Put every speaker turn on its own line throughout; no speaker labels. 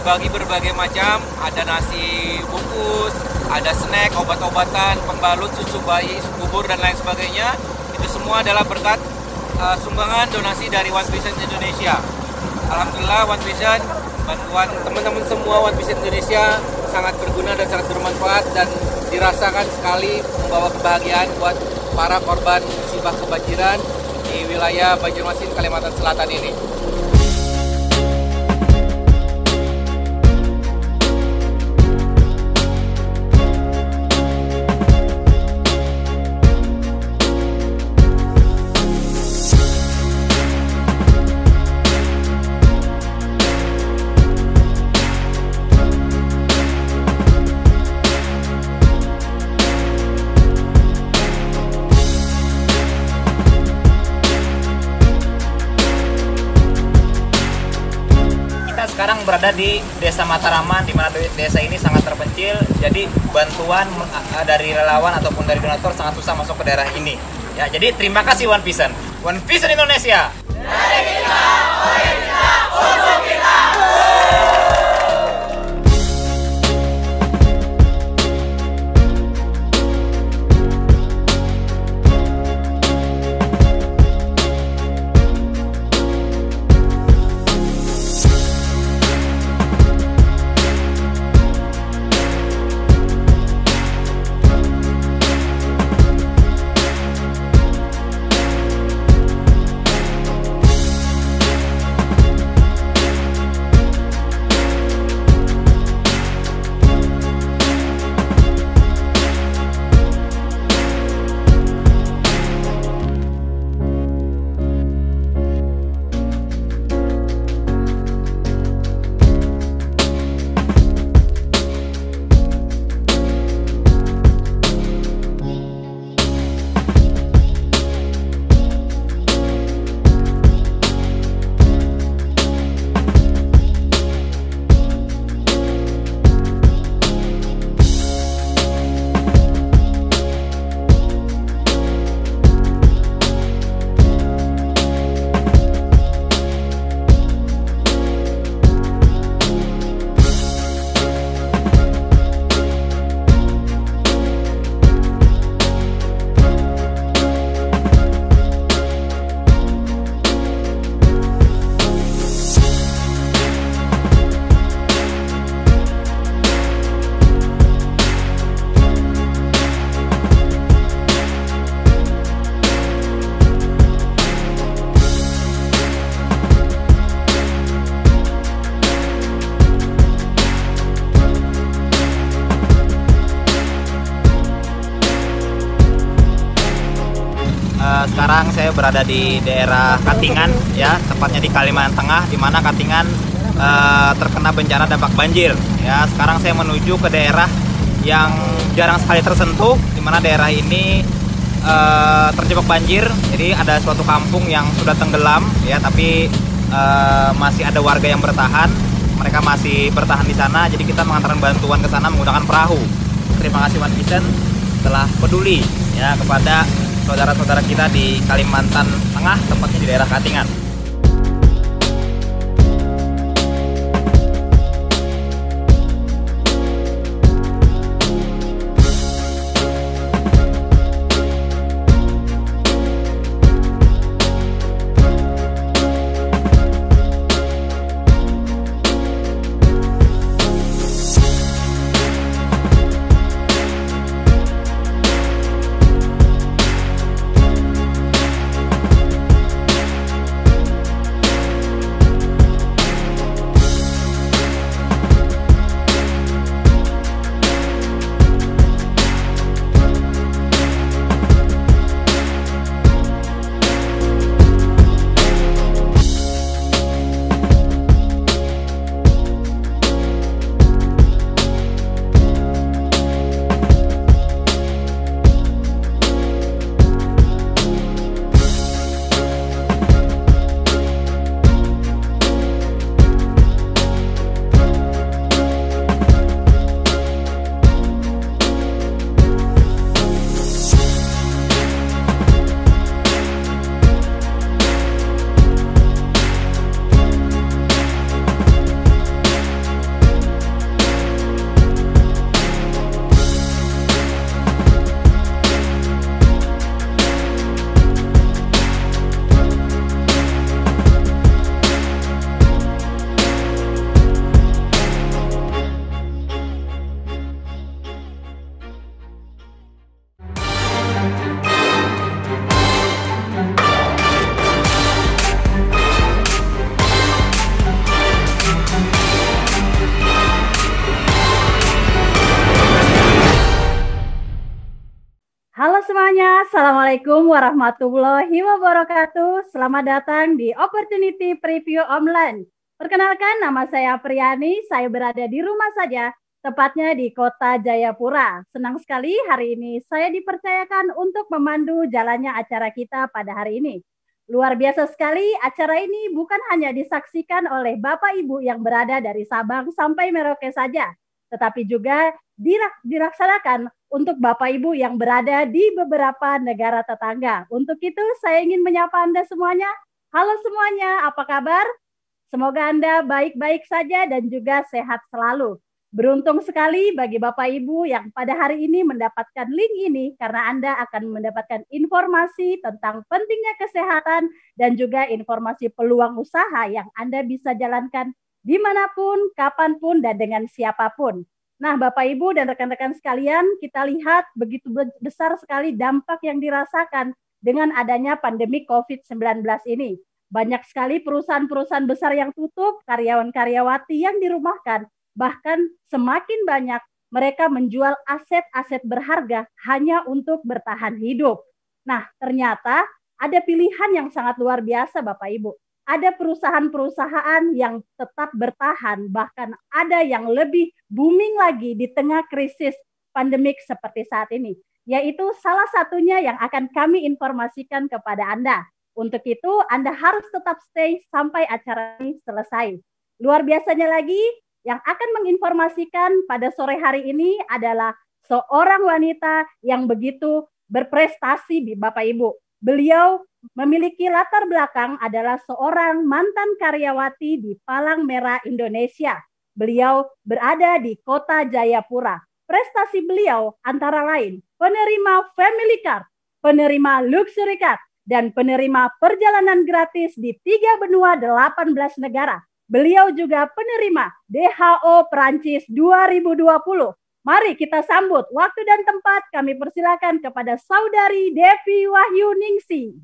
dibagi berbagai macam, ada nasi bungkus, ada snack, obat-obatan, pembalut, susu bayi, susu bubur, dan lain sebagainya. Itu semua adalah berkat sumbangan donasi dari One Vision Indonesia. Alhamdulillah One Vision, bantuan teman-teman semua One Vision Indonesia sangat berguna dan sangat bermanfaat dan dirasakan sekali membawa kebahagiaan buat para korban musibah kebanjiran di wilayah Banjarmasin, Kalimantan Selatan ini.
Sekarang berada di Desa Mataraman, di mana desa ini sangat terpencil. Jadi bantuan dari relawan ataupun dari donatur sangat susah masuk ke daerah ini. Ya, jadi terima kasih One Vision. One Vision Indonesia. Dari kita, oleh kita, untuk kita.
Sekarang saya berada di daerah Katingan, ya, tepatnya di Kalimantan Tengah, di mana Katingan terkena bencana dampak banjir. Ya, sekarang saya menuju ke daerah yang jarang sekali tersentuh, di mana daerah ini terjebak banjir. Jadi ada suatu kampung yang sudah tenggelam, ya, tapi masih ada warga yang bertahan. Mereka masih bertahan di sana. Jadi kita mengantarkan bantuan ke sana menggunakan perahu. Terima kasih One Vision telah peduli, ya, kepada saudara-saudara kita di Kalimantan Tengah, tepatnya di daerah Katingan.
Assalamualaikum warahmatullahi wabarakatuh. Selamat datang di Opportunity Preview Online. Perkenalkan, nama saya Priani. Saya berada di rumah saja, tepatnya di Kota Jayapura. Senang sekali hari ini saya dipercayakan untuk memandu jalannya acara kita pada hari ini. Luar biasa sekali, acara ini bukan hanya disaksikan oleh Bapak Ibu yang berada dari Sabang sampai Merauke saja, tetapi juga dilaksanakan untuk Bapak Ibu yang berada di beberapa negara tetangga. Untuk itu saya ingin menyapa Anda semuanya. Halo semuanya, apa kabar? Semoga Anda baik-baik saja dan juga sehat selalu. Beruntung sekali bagi Bapak Ibu yang pada hari ini mendapatkan link ini karena Anda akan mendapatkan informasi tentang pentingnya kesehatan dan juga informasi peluang usaha yang Anda bisa jalankan dimanapun, kapanpun, dan dengan siapapun. Nah, Bapak Ibu dan rekan-rekan sekalian, kita lihat begitu besar sekali dampak yang dirasakan dengan adanya pandemi COVID-19 ini. Banyak sekali perusahaan-perusahaan besar yang tutup, karyawan-karyawati yang dirumahkan, bahkan semakin banyak mereka menjual aset-aset berharga hanya untuk bertahan hidup. Nah, ternyata ada pilihan yang sangat luar biasa, Bapak Ibu. Ada perusahaan-perusahaan yang tetap bertahan, bahkan ada yang lebih booming lagi di tengah krisis pandemik seperti saat ini. Yaitu salah satunya yang akan kami informasikan kepada Anda. Untuk itu, Anda harus tetap stay sampai acara ini selesai. Luar biasanya lagi, yang akan menginformasikan pada sore hari ini adalah seorang wanita yang begitu berprestasi, Bapak Ibu. Beliau memiliki latar belakang adalah seorang mantan karyawati di Palang Merah Indonesia. Beliau berada di Kota Jayapura. Prestasi beliau antara lain penerima Family Card, penerima Luxury Card, dan penerima perjalanan gratis di 3 benua 18 negara. Beliau juga penerima DHO Prancis 2020. Mari kita sambut. Waktu dan tempat kami persilakan kepada Saudari Devi Wahyuningsih.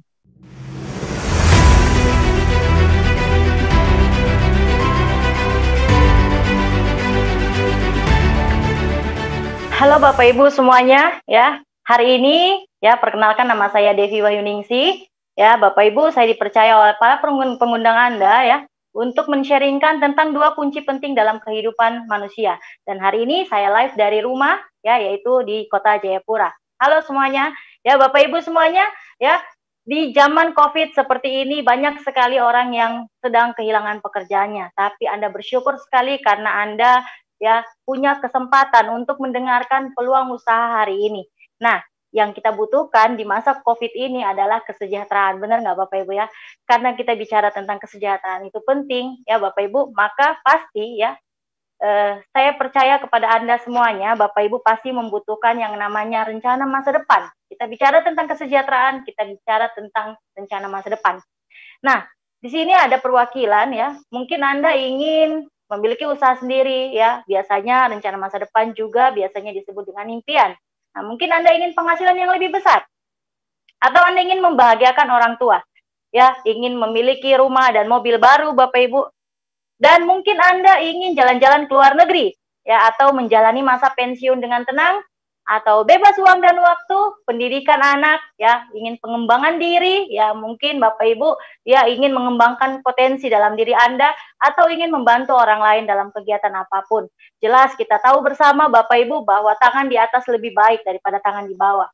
Halo Bapak Ibu semuanya, ya. Hari ini ya perkenalkan nama saya Devi Wahyuningsih. Ya, Bapak Ibu, saya dipercaya oleh para pengundang Anda ya untuk men-sharingkan tentang 2 kunci penting dalam kehidupan manusia. Dan hari ini saya live dari rumah ya, yaitu di Kota Jayapura. Halo semuanya. Ya, Bapak Ibu semuanya, ya. Di zaman Covid seperti ini banyak sekali orang yang sedang kehilangan pekerjaannya, tapi Anda bersyukur sekali karena Anda ya punya kesempatan untuk mendengarkan peluang usaha hari ini. Nah, yang kita butuhkan di masa COVID ini adalah kesejahteraan. Benar nggak Bapak Ibu ya? Karena kita bicara tentang kesejahteraan itu penting ya Bapak Ibu, maka pasti ya saya percaya kepada Anda semuanya, Bapak Ibu pasti membutuhkan yang namanya rencana masa depan. Kita bicara tentang kesejahteraan, kita bicara tentang rencana masa depan. Nah, di sini ada perwakilan ya, mungkin Anda ingin memiliki usaha sendiri ya, biasanya rencana masa depan juga biasanya disebut dengan impian. Nah, mungkin Anda ingin penghasilan yang lebih besar, atau Anda ingin membahagiakan orang tua, ya, ingin memiliki rumah dan mobil baru, Bapak Ibu, dan mungkin Anda ingin jalan-jalan ke luar negeri, ya, atau menjalani masa pensiun dengan tenang, atau bebas uang dan waktu, pendidikan anak, ya, ingin pengembangan diri, ya, mungkin Bapak Ibu, ya, ingin mengembangkan potensi dalam diri Anda, atau ingin membantu orang lain dalam kegiatan apapun. Jelas kita tahu bersama Bapak Ibu bahwa tangan di atas lebih baik daripada tangan di bawah.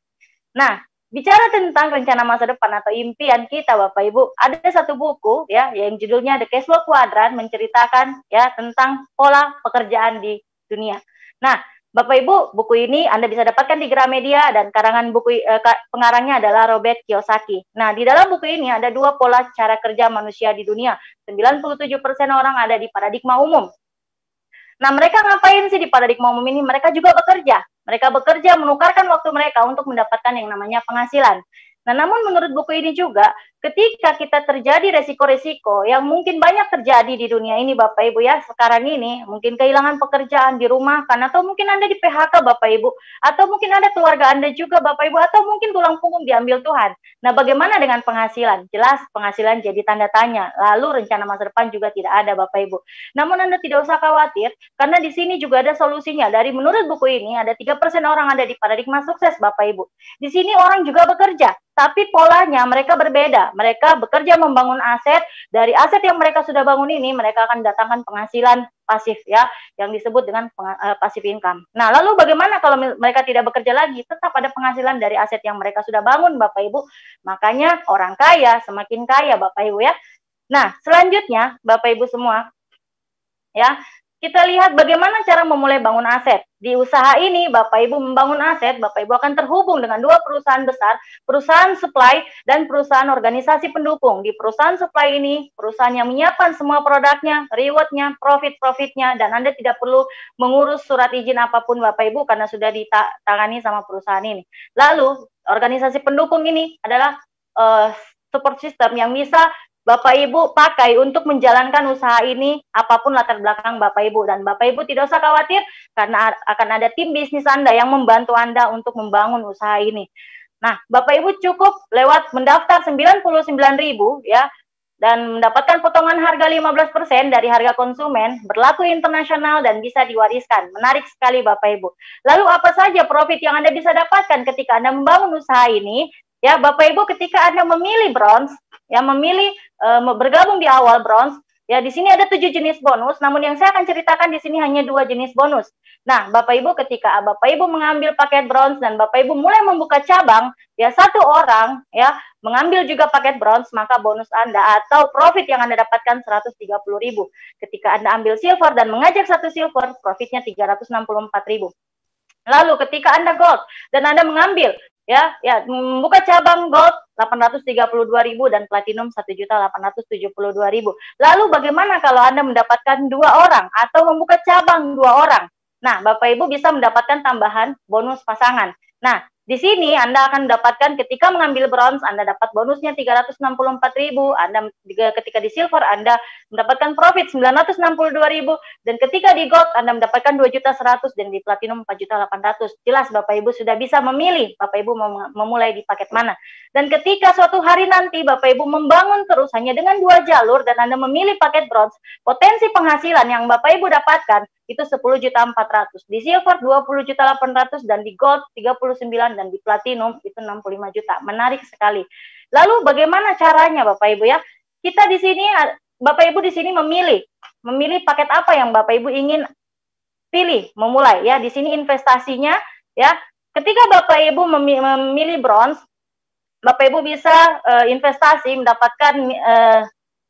Nah, bicara tentang rencana masa depan atau impian kita Bapak Ibu, ada satu buku ya yang judulnya The Cash Flow Quadrant menceritakan ya tentang pola pekerjaan di dunia. Nah, Bapak Ibu, buku ini Anda bisa dapatkan di Gramedia dan karangan buku pengarangnya adalah Robert Kiyosaki. Nah, di dalam buku ini ada 2 pola cara kerja manusia di dunia. 97% orang ada di paradigma umum. Nah, mereka ngapain sih di paradigma umum ini? Mereka juga bekerja. Mereka bekerja menukarkan waktu mereka untuk mendapatkan yang namanya penghasilan. Nah, namun menurut buku ini juga, ketika kita terjadi resiko-resiko yang mungkin banyak terjadi di dunia ini Bapak Ibu ya, sekarang ini mungkin kehilangan pekerjaan, dirumahkan, atau mungkin Anda di PHK Bapak Ibu, atau mungkin ada keluarga Anda juga Bapak Ibu, atau mungkin tulang punggung diambil Tuhan. Nah, bagaimana dengan penghasilan? Jelas penghasilan jadi tanda tanya. Lalu rencana masa depan juga tidak ada Bapak Ibu. Namun Anda tidak usah khawatir, karena di sini juga ada solusinya. Dari menurut buku ini, ada 3% orang ada di paradigma sukses Bapak Ibu. Di sini orang juga bekerja, tapi polanya mereka berbeda. Mereka bekerja membangun aset. Dari aset yang mereka sudah bangun ini, mereka akan datangkan penghasilan pasif ya, yang disebut dengan passive income. Nah, lalu bagaimana kalau mereka tidak bekerja lagi? Tetap ada penghasilan dari aset yang mereka sudah bangun, Bapak Ibu. Makanya orang kaya semakin kaya, Bapak Ibu ya. Nah, selanjutnya, Bapak Ibu semua, ya, kita lihat bagaimana cara memulai bangun aset. Di usaha ini, Bapak Ibu membangun aset, Bapak Ibu akan terhubung dengan 2 perusahaan besar, perusahaan supply dan perusahaan organisasi pendukung. Di perusahaan supply ini, perusahaan yang menyiapkan semua produknya, rewardnya, profitnya, dan Anda tidak perlu mengurus surat izin apapun Bapak Ibu karena sudah ditangani sama perusahaan ini. Lalu, organisasi pendukung ini adalah support system yang bisa Bapak Ibu pakai untuk menjalankan usaha ini apapun latar belakang Bapak Ibu. Dan Bapak Ibu tidak usah khawatir karena akan ada tim bisnis Anda yang membantu Anda untuk membangun usaha ini. Nah, Bapak Ibu cukup lewat mendaftar 99.000 ya, dan mendapatkan potongan harga 15% dari harga konsumen, berlaku internasional dan bisa diwariskan. Menarik sekali Bapak Ibu. Lalu apa saja profit yang Anda bisa dapatkan ketika Anda membangun usaha ini? Ya, Bapak Ibu, ketika Anda memilih bronze, ya memilih bergabung di awal bronze, ya di sini ada 7 jenis bonus, namun yang saya akan ceritakan di sini hanya 2 jenis bonus. Nah, Bapak Ibu, ketika Bapak Ibu mengambil paket bronze dan Bapak Ibu mulai membuka cabang, ya 1 orang ya mengambil juga paket bronze, maka bonus Anda atau profit yang Anda dapatkan 130.000. Ketika Anda ambil silver dan mengajak 1 silver, profitnya 364.000. Lalu ketika Anda gold dan Anda mengambil ya membuka cabang gold 832.000 dan platinum 1.872.000. Lalu bagaimana kalau Anda mendapatkan 2 orang atau membuka cabang 2 orang? Nah, Bapak Ibu bisa mendapatkan tambahan bonus pasangan. Nah, di sini Anda akan mendapatkan ketika mengambil bronze, Anda dapat bonusnya 364.000. Anda ketika di silver, Anda mendapatkan profit 962.000. Dan ketika di gold, Anda mendapatkan 2.100.000 dan di platinum 4.800.000. Jelas Bapak Ibu sudah bisa memilih, Bapak Ibu memulai di paket mana. Dan ketika suatu hari nanti Bapak Ibu membangun terus hanya dengan 2 jalur dan Anda memilih paket bronze, potensi penghasilan yang Bapak Ibu dapatkan itu 10.400.000, di silver 20.800.000 dan di gold 39 dan di platinum itu 65 juta. Menarik sekali. Lalu bagaimana caranya Bapak Ibu ya? Kita di sini Bapak Ibu di sini memilih paket apa yang Bapak Ibu ingin pilih, memulai ya. Di sini investasinya ya. Ketika Bapak Ibu memilih bronze, Bapak Ibu bisa investasi mendapatkan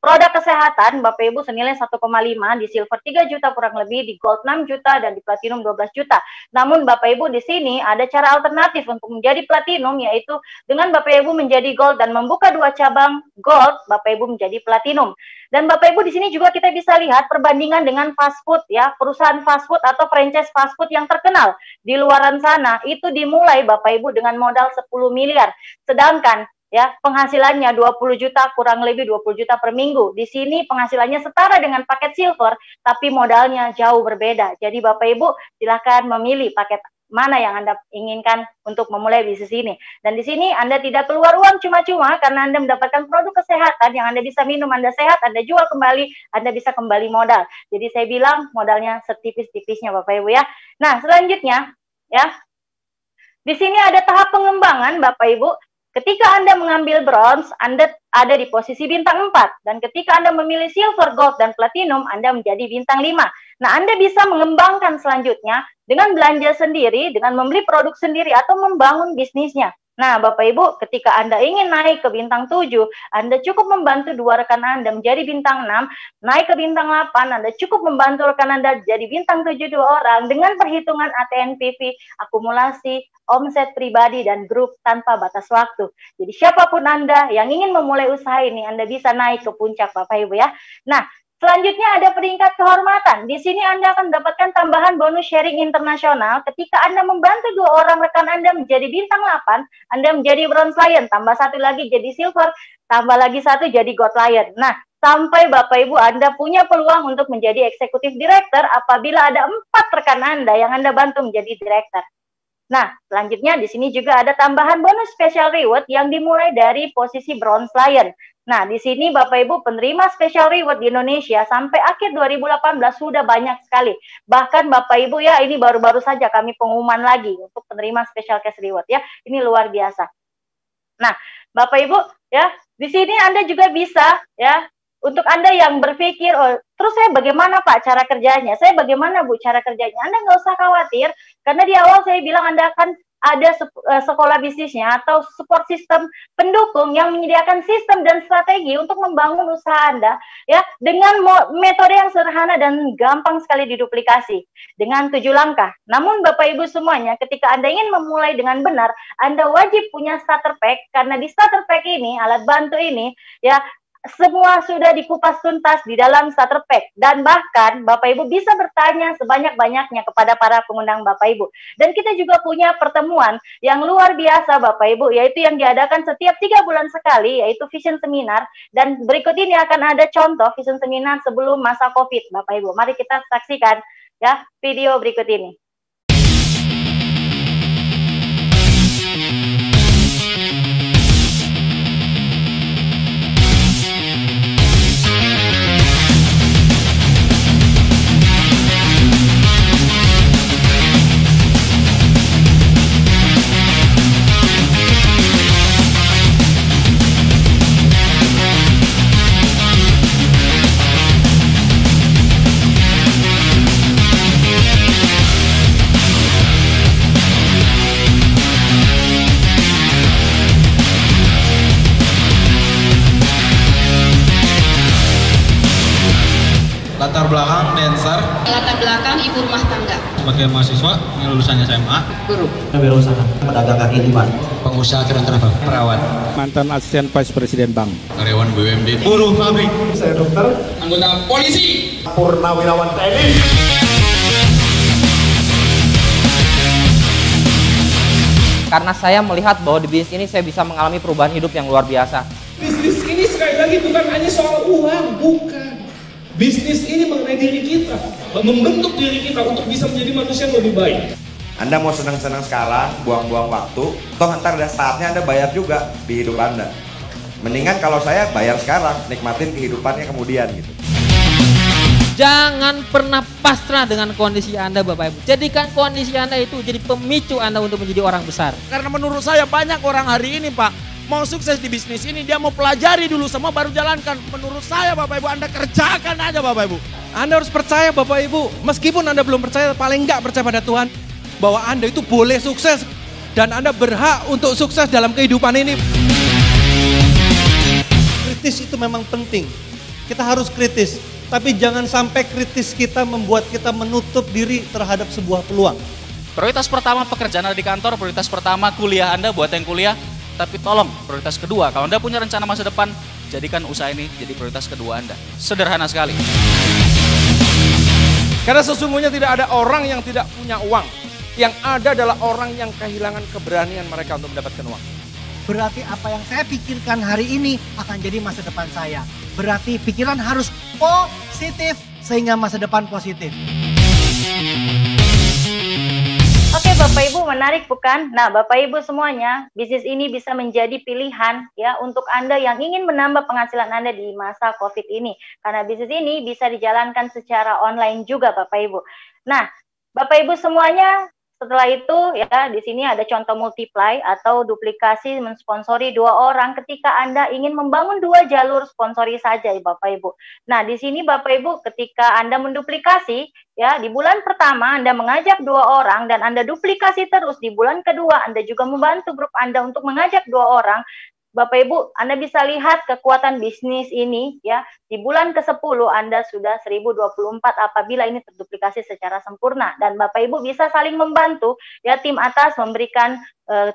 produk kesehatan Bapak Ibu senilai 1,5, di silver 3 juta kurang lebih, di gold 6 juta dan di platinum 12 juta. Namun Bapak Ibu di sini ada cara alternatif untuk menjadi platinum, yaitu dengan Bapak Ibu menjadi gold dan membuka 2 cabang gold, Bapak Ibu menjadi platinum. Dan Bapak Ibu di sini juga kita bisa lihat perbandingan dengan fast food ya, perusahaan fast food atau franchise fast food yang terkenal di luaran sana itu dimulai Bapak Ibu dengan modal 10 miliar. Sedangkan ya penghasilannya 20 juta kurang lebih 20 juta per minggu. Di sini penghasilannya setara dengan paket silver, tapi modalnya jauh berbeda. Jadi Bapak Ibu silakan memilih paket mana yang Anda inginkan untuk memulai bisnis ini. Dan di sini Anda tidak keluar uang cuma-cuma karena Anda mendapatkan produk kesehatan yang Anda bisa minum, Anda sehat, Anda jual kembali, Anda bisa kembali modal. Jadi saya bilang modalnya setipis-tipisnya Bapak Ibu ya. Nah, selanjutnya ya. Di sini ada tahap pengembangan Bapak Ibu. Ketika Anda mengambil bronze, Anda ada di posisi bintang 4. Dan ketika Anda memilih silver, gold, dan platinum, Anda menjadi bintang 5. Nah, Anda bisa mengembangkan selanjutnya dengan belanja sendiri, dengan membeli produk sendiri, atau membangun bisnisnya. Nah, Bapak Ibu, ketika Anda ingin naik ke bintang 7, Anda cukup membantu 2 rekan Anda menjadi bintang 6, naik ke bintang 8, Anda cukup membantu rekan Anda jadi bintang 7 2 orang dengan perhitungan ATNPV, akumulasi, omset pribadi, dan grup tanpa batas waktu. Jadi siapapun Anda yang ingin memulai usaha ini, Anda bisa naik ke puncak Bapak Ibu ya. Nah, Selanjutnya ada peringkat kehormatan. Di sini Anda akan mendapatkan tambahan bonus sharing internasional ketika Anda membantu 2 orang rekan Anda menjadi bintang 8, Anda menjadi bronze lion, tambah 1 lagi jadi silver, tambah lagi 1 jadi gold lion. Nah, sampai Bapak Ibu Anda punya peluang untuk menjadi eksekutif director apabila ada 4 rekan Anda yang Anda bantu menjadi director. Nah, selanjutnya di sini juga ada tambahan bonus special reward yang dimulai dari posisi bronze lion. Nah, di sini Bapak Ibu penerima special reward di Indonesia sampai akhir 2018 sudah banyak sekali. Bahkan Bapak Ibu ya, ini baru-baru saja kami pengumuman lagi untuk penerima special cash reward ya. Ini luar biasa. Nah, Bapak Ibu ya, di sini Anda juga bisa ya, untuk Anda yang berpikir, oh, terus saya bagaimana Pak cara kerjanya? Saya bagaimana Bu cara kerjanya? Anda nggak usah khawatir, karena di awal saya bilang Anda akan ada sekolah bisnisnya atau support system pendukung yang menyediakan sistem dan strategi untuk membangun usaha Anda ya dengan metode yang sederhana dan gampang sekali diduplikasi dengan 7 langkah. Namun Bapak Ibu semuanya, ketika Anda ingin memulai dengan benar, Anda wajib punya starter pack, karena di starter pack ini, alat bantu ini ya, semua sudah dikupas tuntas di dalam starter pack, dan bahkan Bapak Ibu bisa bertanya sebanyak-banyaknya kepada para pengundang Bapak Ibu. Dan kita juga punya pertemuan yang luar biasa Bapak Ibu, yaitu yang diadakan setiap 3 bulan sekali, yaitu Vision Seminar. Dan berikut ini akan ada contoh Vision Seminar sebelum masa COVID Bapak Ibu. Mari kita saksikan ya video berikut ini.
Latar belakang dancer.
Latar belakang ibu rumah tangga.
Sebagai mahasiswa yang lulusannya SMA.
Guru.
Berusaha pedagang kaki lima.
Pengusaha keren travel.
Perawat. Mantan asisten vice presiden bank.
Karyawan BUMD. Buruh pabrik.
Saya dokter.
Anggota polisi.
Purnawirawan TNI.
Karena saya melihat bahwa di bisnis ini saya bisa mengalami perubahan hidup yang luar biasa.
Bisnis ini sekali lagi bukan hanya soal uang, bukan. Bisnis ini mengenai diri kita, membentuk diri kita untuk bisa menjadi manusia yang lebih baik.
Anda mau senang-senang sekarang, buang-buang waktu, toh ntar ada saatnya Anda bayar juga di hidup Anda. Mendingan kalau saya bayar sekarang, nikmatin kehidupannya kemudian gitu.
Jangan pernah pasrah dengan kondisi Anda Bapak Ibu. Jadikan kondisi Anda itu jadi pemicu Anda untuk menjadi orang besar.
Karena menurut saya banyak orang hari ini Pak, mau sukses di bisnis ini dia mau pelajari dulu semua baru jalankan. Menurut saya Bapak Ibu Anda kerjakan aja Bapak Ibu.
Anda harus percaya Bapak Ibu, meskipun Anda belum percaya, paling enggak percaya pada Tuhan, bahwa Anda itu boleh sukses dan Anda berhak untuk sukses dalam kehidupan ini. Kritis itu memang penting, kita harus kritis, tapi jangan sampai kritis kita membuat kita menutup diri terhadap sebuah peluang.
Prioritas pertama pekerjaan Anda di kantor, prioritas pertama kuliah Anda buat yang kuliah. Tapi tolong, prioritas kedua, kalau Anda punya rencana masa depan, jadikan usaha ini jadi prioritas kedua Anda. Sederhana sekali.
Karena sesungguhnya tidak ada orang yang tidak punya uang. Yang ada adalah orang yang kehilangan keberanian mereka untuk mendapatkan uang.
Berarti apa yang saya pikirkan hari ini akan jadi masa depan saya. Berarti pikiran harus positif sehingga masa depan positif.
Oke Bapak Ibu, menarik bukan? Nah Bapak Ibu semuanya, bisnis ini bisa menjadi pilihan ya untuk Anda yang ingin menambah penghasilan Anda di masa COVID ini. Karena bisnis ini bisa dijalankan secara online juga Bapak Ibu. Nah Bapak Ibu semuanya, setelah itu ya di sini ada contoh multiply atau duplikasi mensponsori 2 orang ketika Anda ingin membangun 2 jalur sponsori saja ya Bapak Ibu. Nah di sini Bapak Ibu ketika Anda menduplikasi ya di bulan pertama Anda mengajak 2 orang dan Anda duplikasi terus di bulan kedua Anda juga membantu grup Anda untuk mengajak 2 orang. Bapak Ibu, Anda bisa lihat kekuatan bisnis ini ya. Di bulan ke-10 Anda sudah 1024 apabila ini terduplikasi secara sempurna, dan Bapak Ibu bisa saling membantu ya, tim atas memberikan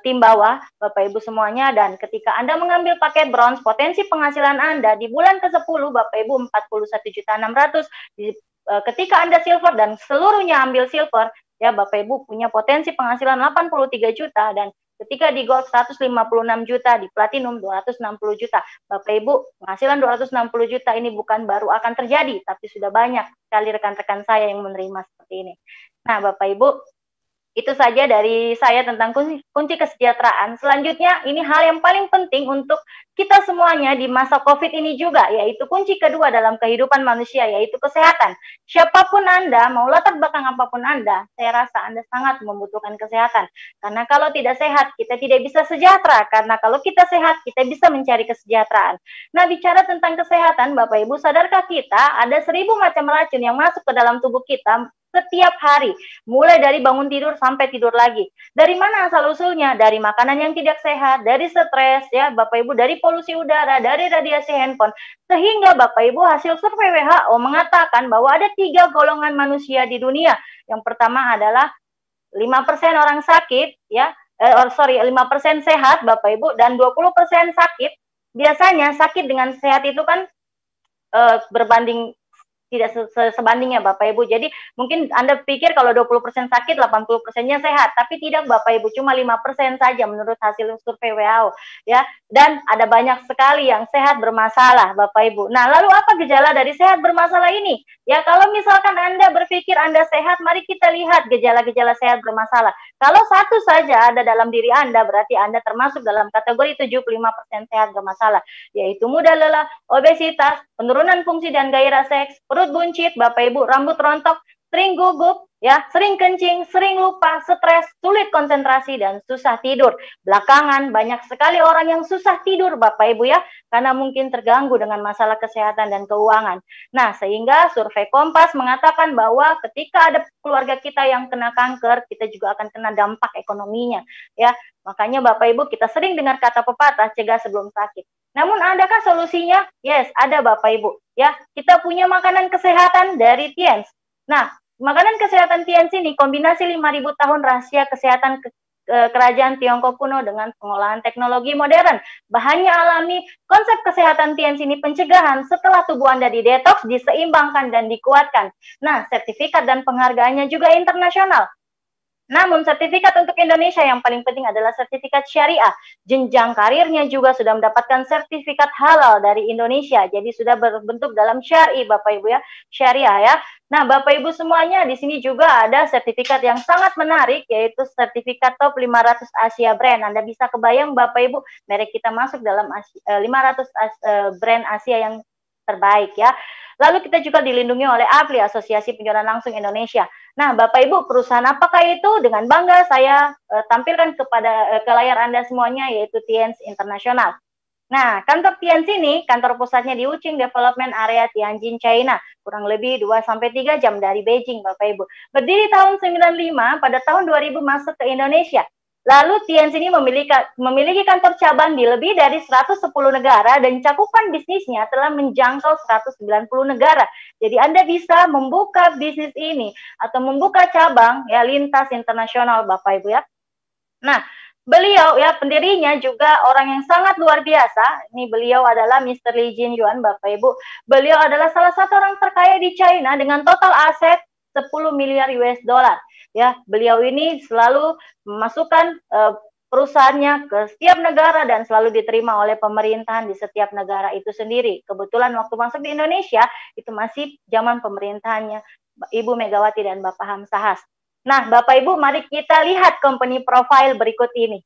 tim bawah Bapak Ibu semuanya, dan ketika Anda mengambil paket bronze, potensi penghasilan Anda di bulan ke-10 Bapak Ibu 41.600.000. Ketika Anda silver dan seluruhnya ambil silver ya, Bapak Ibu punya potensi penghasilan 83 juta, dan ketika di gold 156 juta, di platinum 260 juta. Bapak Ibu, penghasilan 260 juta ini bukan baru akan terjadi, tapi sudah banyak sekali rekan-rekan saya yang menerima seperti ini. Nah, Bapak Ibu, itu saja dari saya tentang kunci kesejahteraan. Selanjutnya, ini hal yang paling penting untuk kita semuanya di masa COVID ini juga, yaitu kunci kedua dalam kehidupan manusia, yaitu kesehatan. Siapapun Anda, mau latar belakang apapun Anda, saya rasa Anda sangat membutuhkan kesehatan. Karena kalau tidak sehat, kita tidak bisa sejahtera. Karena kalau kita sehat, kita bisa mencari kesejahteraan. Nah, bicara tentang kesehatan, Bapak Ibu, sadarkah kita ada 1000 macam racun yang masuk ke dalam tubuh kita setiap hari, mulai dari bangun tidur sampai tidur lagi. Dari mana asal-usulnya? Dari makanan yang tidak sehat, dari stres, ya Bapak Ibu, dari polusi udara, dari radiasi handphone. Sehingga Bapak Ibu, hasil survei WHO mengatakan bahwa ada 3 golongan manusia di dunia. Yang pertama adalah 5% orang sakit, ya, 5% sehat Bapak Ibu, dan 20% sakit. Biasanya sakit dengan sehat itu kan berbanding tidak sebandingnya Bapak Ibu. Jadi mungkin Anda pikir kalau 20% sakit, 80%-nya sehat, tapi tidak Bapak Ibu, cuma 5% saja menurut hasil survei WHO ya. Dan ada banyak sekali yang sehat bermasalah Bapak Ibu. Nah, lalu apa gejala dari sehat bermasalah ini? Ya, kalau misalkan Anda berpikir Anda sehat, mari kita lihat gejala-gejala sehat bermasalah. Kalau satu saja ada dalam diri Anda, berarti Anda termasuk dalam kategori 75% sehat bermasalah, yaitu mudah lelah, obesitas, penurunan fungsi dan gairah seks, perut buncit, Bapak Ibu, rambut rontok, sering gugup, ya, sering kencing, sering lupa, stres, sulit konsentrasi, dan susah tidur. Belakangan banyak sekali orang yang susah tidur Bapak Ibu ya, karena mungkin terganggu dengan masalah kesehatan dan keuangan. Nah, sehingga survei Kompas mengatakan bahwa ketika ada keluarga kita yang kena kanker, kita juga akan kena dampak ekonominya ya. Makanya Bapak Ibu, kita sering dengar kata pepatah, cegah sebelum sakit. Namun adakah solusinya? Yes, ada Bapak Ibu. Ya, kita punya makanan kesehatan dari Tiens. Nah, makanan kesehatan Tiens ini kombinasi 5.000 tahun rahasia kesehatan kerajaan Tiongkok kuno dengan pengolahan teknologi modern. Bahannya alami, konsep kesehatan Tiens ini pencegahan setelah tubuh Anda didetoks, diseimbangkan dan dikuatkan. Nah, sertifikat dan penghargaannya juga internasional. Namun sertifikat untuk Indonesia yang paling penting adalah sertifikat syariah. Jenjang karirnya juga sudah mendapatkan sertifikat halal dari Indonesia. Jadi sudah berbentuk dalam syari Bapak Ibu ya, syariah ya. Nah, Bapak Ibu semuanya, di sini juga ada sertifikat yang sangat menarik, yaitu sertifikat top 500 Asia brand. Anda bisa kebayang Bapak Ibu, merek kita masuk dalam 500 brand Asia yang terbaik ya. Lalu kita juga dilindungi oleh APLI, Asosiasi Penjualan Langsung Indonesia. Nah, Bapak Ibu, perusahaan apakah itu? Dengan bangga saya tampilkan ke layar Anda semuanya, yaitu Tiens International. Nah, kantor Tiens ini, kantor pusatnya di Wuching Development Area Tianjin, China. Kurang lebih 2-3 jam dari Beijing, Bapak Ibu. Berdiri tahun 95, pada tahun 2000 masuk ke Indonesia. Lalu Tiens ini memiliki kantor cabang di lebih dari 110 negara dan cakupan bisnisnya telah menjangkau 190 negara. Jadi Anda bisa membuka bisnis ini atau membuka cabang ya lintas internasional Bapak Ibu ya. Nah, beliau ya pendirinya juga orang yang sangat luar biasa. Ini beliau adalah Mr. Li Jingyuan Bapak Ibu. Beliau adalah salah satu orang terkaya di China dengan total aset 10 miliar US dollar. Ya, beliau ini selalu memasukkan perusahaannya ke setiap negara dan selalu diterima oleh pemerintahan di setiap negara itu sendiri. Kebetulan waktu masuk di Indonesia itu masih zaman pemerintahannya Ibu Megawati dan Bapak Hamzahas. Nah, Bapak Ibu, mari kita lihat company profile berikut ini.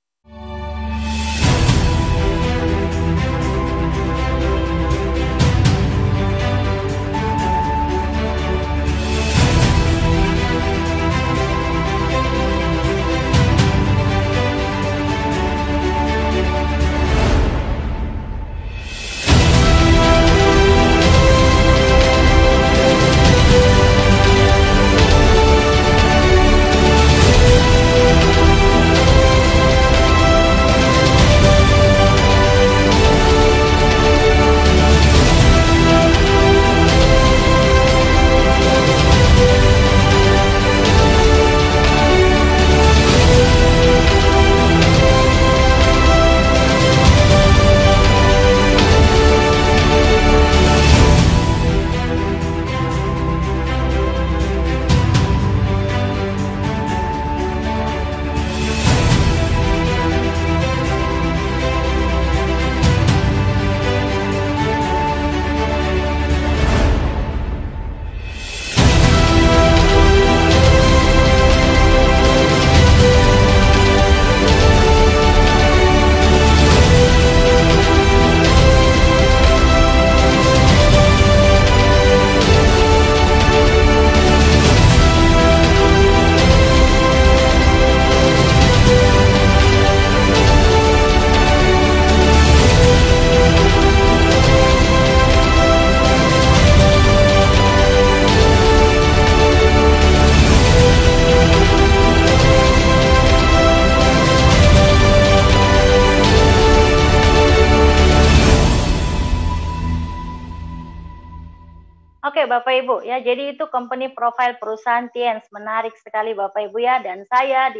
Oke, Bapak Ibu ya, jadi itu company profile perusahaan Tiens, menarik sekali Bapak Ibu ya, dan saya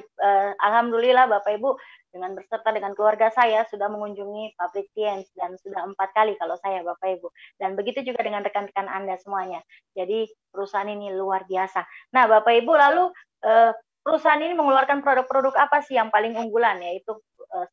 alhamdulillah Bapak Ibu dengan berserta dengan keluarga saya sudah mengunjungi pabrik Tiens dan sudah 4 kali kalau saya Bapak Ibu, dan begitu juga dengan rekan-rekan Anda semuanya. Jadi perusahaan ini luar biasa. Nah Bapak Ibu, lalu perusahaan ini mengeluarkan produk-produk apa sih yang paling unggulan, yaitu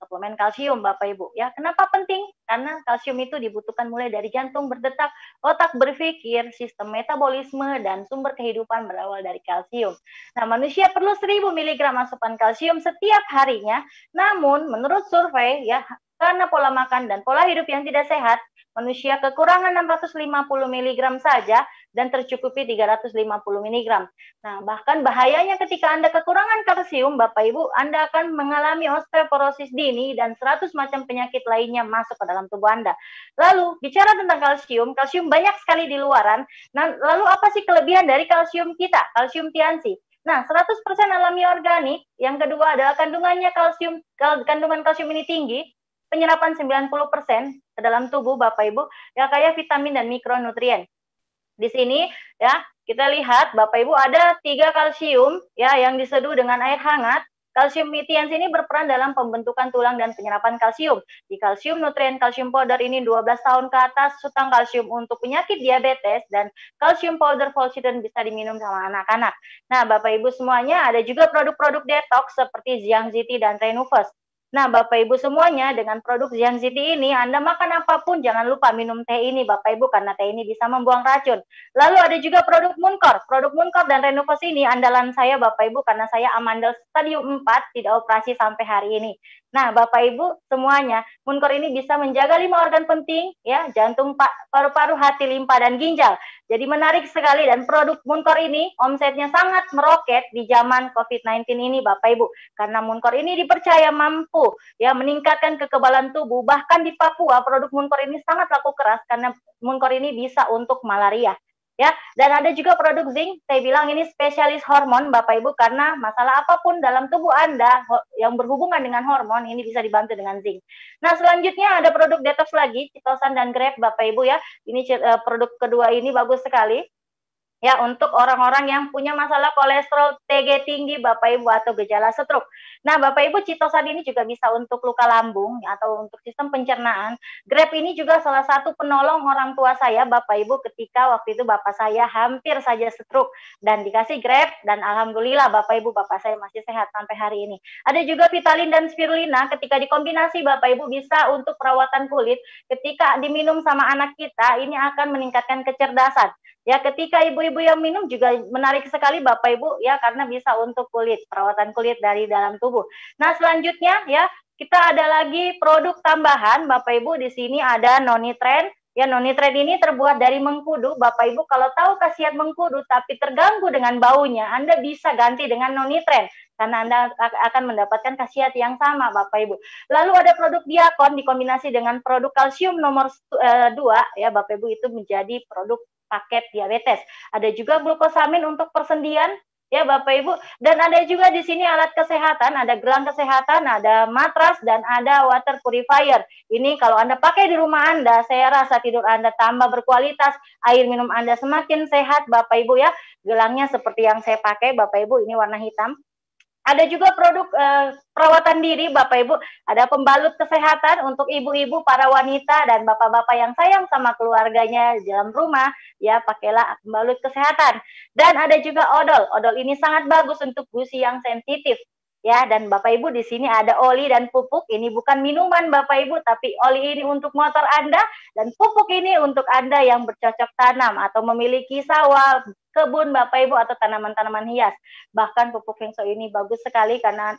suplemen kalsium Bapak Ibu ya. Kenapa penting? Karena kalsium itu dibutuhkan mulai dari jantung berdetak, otak berpikir, sistem metabolisme, dan sumber kehidupan berawal dari kalsium. Nah, manusia perlu 1000 mg asupan kalsium setiap harinya. Namun, menurut survei ya, karena pola makan dan pola hidup yang tidak sehat, manusia kekurangan 650 mg saja dan tercukupi 350 mg. Nah, bahkan bahayanya ketika Anda kekurangan kalsium, Bapak Ibu, Anda akan mengalami osteoporosis dini dan 100 macam penyakit lainnya masuk ke dalam tubuh Anda. Lalu, bicara tentang kalsium, kalsium banyak sekali di luaran. Nah, lalu apa sih kelebihan dari kalsium kita? Kalsium tiansi. Nah, 100% alami organik. Yang kedua adalah kandungan kalsium ini tinggi, penyerapan 90% ke dalam tubuh Bapak Ibu, ya kaya vitamin dan mikronutrien. Di sini ya kita lihat Bapak Ibu ada 3 kalsium ya yang diseduh dengan air hangat. Kalsium tians ini berperan dalam pembentukan tulang dan penyerapan kalsium. Di kalsium nutrien kalsium powder ini 12 tahun ke atas, sutang kalsium untuk penyakit diabetes, dan kalsium powder for children bisa diminum sama anak-anak. Nah Bapak Ibu semuanya, ada juga produk-produk detox seperti Jiangxiti dan Renuvus. Nah, Bapak Ibu semuanya, dengan produk Jiangxiti ini, Anda makan apapun, jangan lupa minum teh ini, Bapak Ibu, karena teh ini bisa membuang racun. Lalu ada juga produk Muncor. Produk Muncor dan Renuvus ini andalan saya, Bapak Ibu, karena saya amandel stadium 4, tidak operasi sampai hari ini. Nah, Bapak Ibu semuanya, Muncor ini bisa menjaga 5 organ penting, ya, jantung, paru-paru, hati, limpa, dan ginjal. Jadi menarik sekali, dan produk Muncor ini omsetnya sangat meroket di zaman COVID-19 ini, Bapak Ibu. Karena Muncor ini dipercaya mampu ya meningkatkan kekebalan tubuh. Bahkan di Papua produk Muncor ini sangat laku keras karena Muncor ini bisa untuk malaria. Ya, dan ada juga produk zinc. Saya bilang ini spesialis hormon Bapak Ibu, karena masalah apapun dalam tubuh Anda yang berhubungan dengan hormon ini bisa dibantu dengan zinc. Nah, selanjutnya ada produk detox lagi, Citosan dan Grab Bapak Ibu ya. Ini produk kedua ini bagus sekali. Ya, untuk orang-orang yang punya masalah kolesterol TG tinggi Bapak Ibu atau gejala stroke. Nah, Bapak Ibu, Citosan ini juga bisa untuk luka lambung atau untuk sistem pencernaan. Grab ini juga salah satu penolong orang tua saya Bapak Ibu ketika waktu itu bapak saya hampir saja stroke dan dikasih Grab, dan alhamdulillah Bapak Ibu, bapak saya masih sehat sampai hari ini. Ada juga Vitalin dan Spirulina, ketika dikombinasi Bapak Ibu bisa untuk perawatan kulit. Ketika diminum sama anak kita, ini akan meningkatkan kecerdasan. Ya, ketika ibu-ibu yang minum juga menarik sekali Bapak Ibu ya, karena bisa untuk kulit, perawatan kulit dari dalam tubuh. Nah, selanjutnya ya, kita ada lagi produk tambahan Bapak Ibu. Di sini ada nonitren. Ya, nonitren ini terbuat dari mengkudu. Bapak Ibu kalau tahu khasiat mengkudu tapi terganggu dengan baunya, Anda bisa ganti dengan nonitren karena Anda akan mendapatkan khasiat yang sama Bapak Ibu. Lalu ada produk Diakon dikombinasi dengan produk kalsium nomor 2 ya Bapak Ibu, itu menjadi produk paket diabetes. Ada juga glukosamin untuk persendian ya Bapak Ibu, dan ada juga di sini alat kesehatan, ada gelang kesehatan, ada matras, dan ada water purifier. Ini kalau Anda pakai di rumah Anda, saya rasa tidur Anda tambah berkualitas, air minum Anda semakin sehat Bapak Ibu ya. Gelangnya seperti yang saya pakai Bapak Ibu, ini warna hitam. Ada juga produk perawatan diri Bapak Ibu, ada pembalut kesehatan untuk ibu-ibu, para wanita, dan bapak-bapak yang sayang sama keluarganya di dalam rumah, ya pakailah pembalut kesehatan. Dan ada juga odol. Odol ini sangat bagus untuk gusi yang sensitif. Ya, dan Bapak Ibu di sini ada oli dan pupuk. Ini bukan minuman Bapak Ibu, tapi oli ini untuk motor Anda, dan pupuk ini untuk Anda yang bercocok tanam atau memiliki sawah, kebun Bapak Ibu, atau tanaman-tanaman hias. Bahkan pupuk Hengso ini bagus sekali karena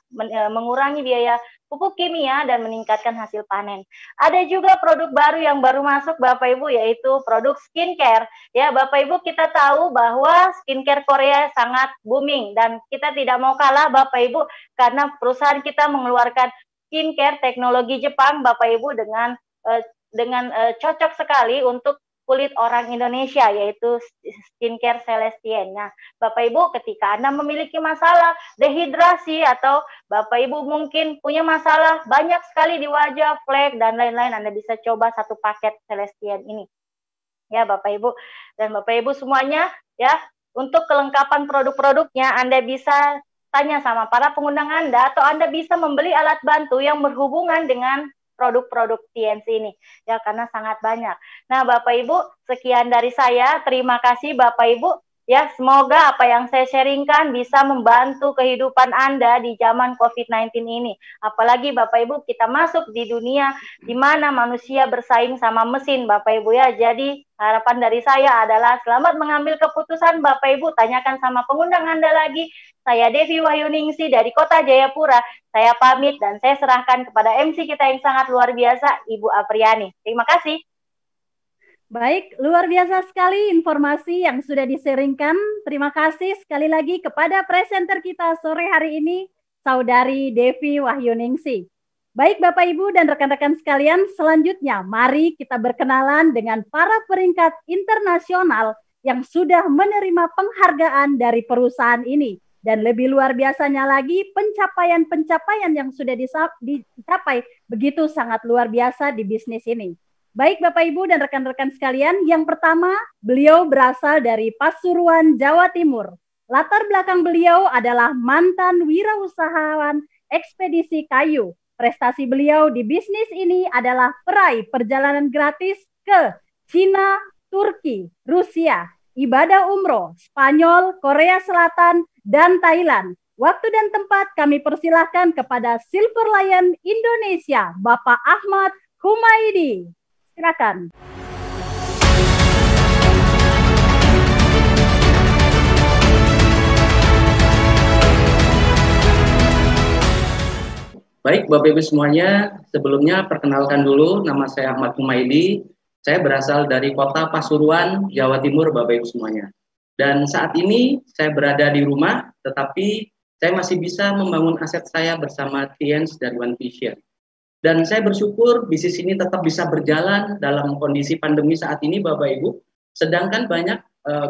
mengurangi biaya pupuk kimia dan meningkatkan hasil panen. Ada juga produk baru yang baru masuk Bapak Ibu, yaitu produk skincare. Ya Bapak Ibu, kita tahu bahwa skincare Korea sangat booming dan kita tidak mau kalah Bapak Ibu, karena perusahaan kita mengeluarkan skincare teknologi Jepang Bapak Ibu dengan cocok sekali untuk kulit orang Indonesia, yaitu skincare Celestien. Nah, Bapak Ibu, ketika Anda memiliki masalah dehidrasi atau Bapak Ibu mungkin punya masalah banyak sekali di wajah, flek, dan lain-lain, Anda bisa coba satu paket Celestien ini. ya Bapak Ibu. Dan Bapak Ibu semuanya ya, untuk kelengkapan produk-produknya Anda bisa tanya sama para pengundang Anda, atau Anda bisa membeli alat bantu yang berhubungan dengan produk-produk TNC ini ya, karena sangat banyak. Nah Bapak Ibu, sekian dari saya. Terima kasih Bapak Ibu ya, semoga apa yang saya sharingkan bisa membantu kehidupan Anda di zaman COVID-19 ini. Apalagi Bapak Ibu, kita masuk di dunia di mana manusia bersaing sama mesin Bapak Ibu ya. Jadi harapan dari saya adalah selamat mengambil keputusan Bapak Ibu, tanyakan sama pengundang Anda lagi. Saya Devi Wahyuningsi dari Kota Jayapura. Saya pamit dan saya serahkan kepada MC kita yang sangat luar biasa, Ibu Apriani. Terima kasih.
Baik, luar biasa sekali informasi yang sudah diseringkan. Terima kasih sekali lagi kepada presenter kita sore hari ini, Saudari Devi Wahyuningsi. Baik Bapak Ibu dan rekan-rekan sekalian, selanjutnya mari kita berkenalan dengan para peringkat internasional yang sudah menerima penghargaan dari perusahaan ini. Dan lebih luar biasanya lagi, pencapaian-pencapaian yang sudah dicapai begitu sangat luar biasa di bisnis ini. Baik Bapak Ibu dan rekan-rekan sekalian, yang pertama, beliau berasal dari Pasuruan, Jawa Timur. Latar belakang beliau adalah mantan wirausahawan ekspedisi kayu. Prestasi beliau di bisnis ini adalah peraih perjalanan gratis ke Cina, Turki, Rusia, ibadah umroh, Spanyol, Korea Selatan, dan Thailand. Waktu dan tempat kami persilahkan kepada Silver Lion Indonesia, Bapak Ahmad Humaidi. Silakan.
Baik Bapak Ibu semuanya, sebelumnya perkenalkan dulu, nama saya Ahmad Humaidi. Saya berasal dari Kota Pasuruan, Jawa Timur Bapak Ibu semuanya. Dan saat ini saya berada di rumah, tetapi saya masih bisa membangun aset saya bersama TNC dan One Vision. Dan saya bersyukur bisnis ini tetap bisa berjalan dalam kondisi pandemi saat ini Bapak Ibu. Sedangkan banyak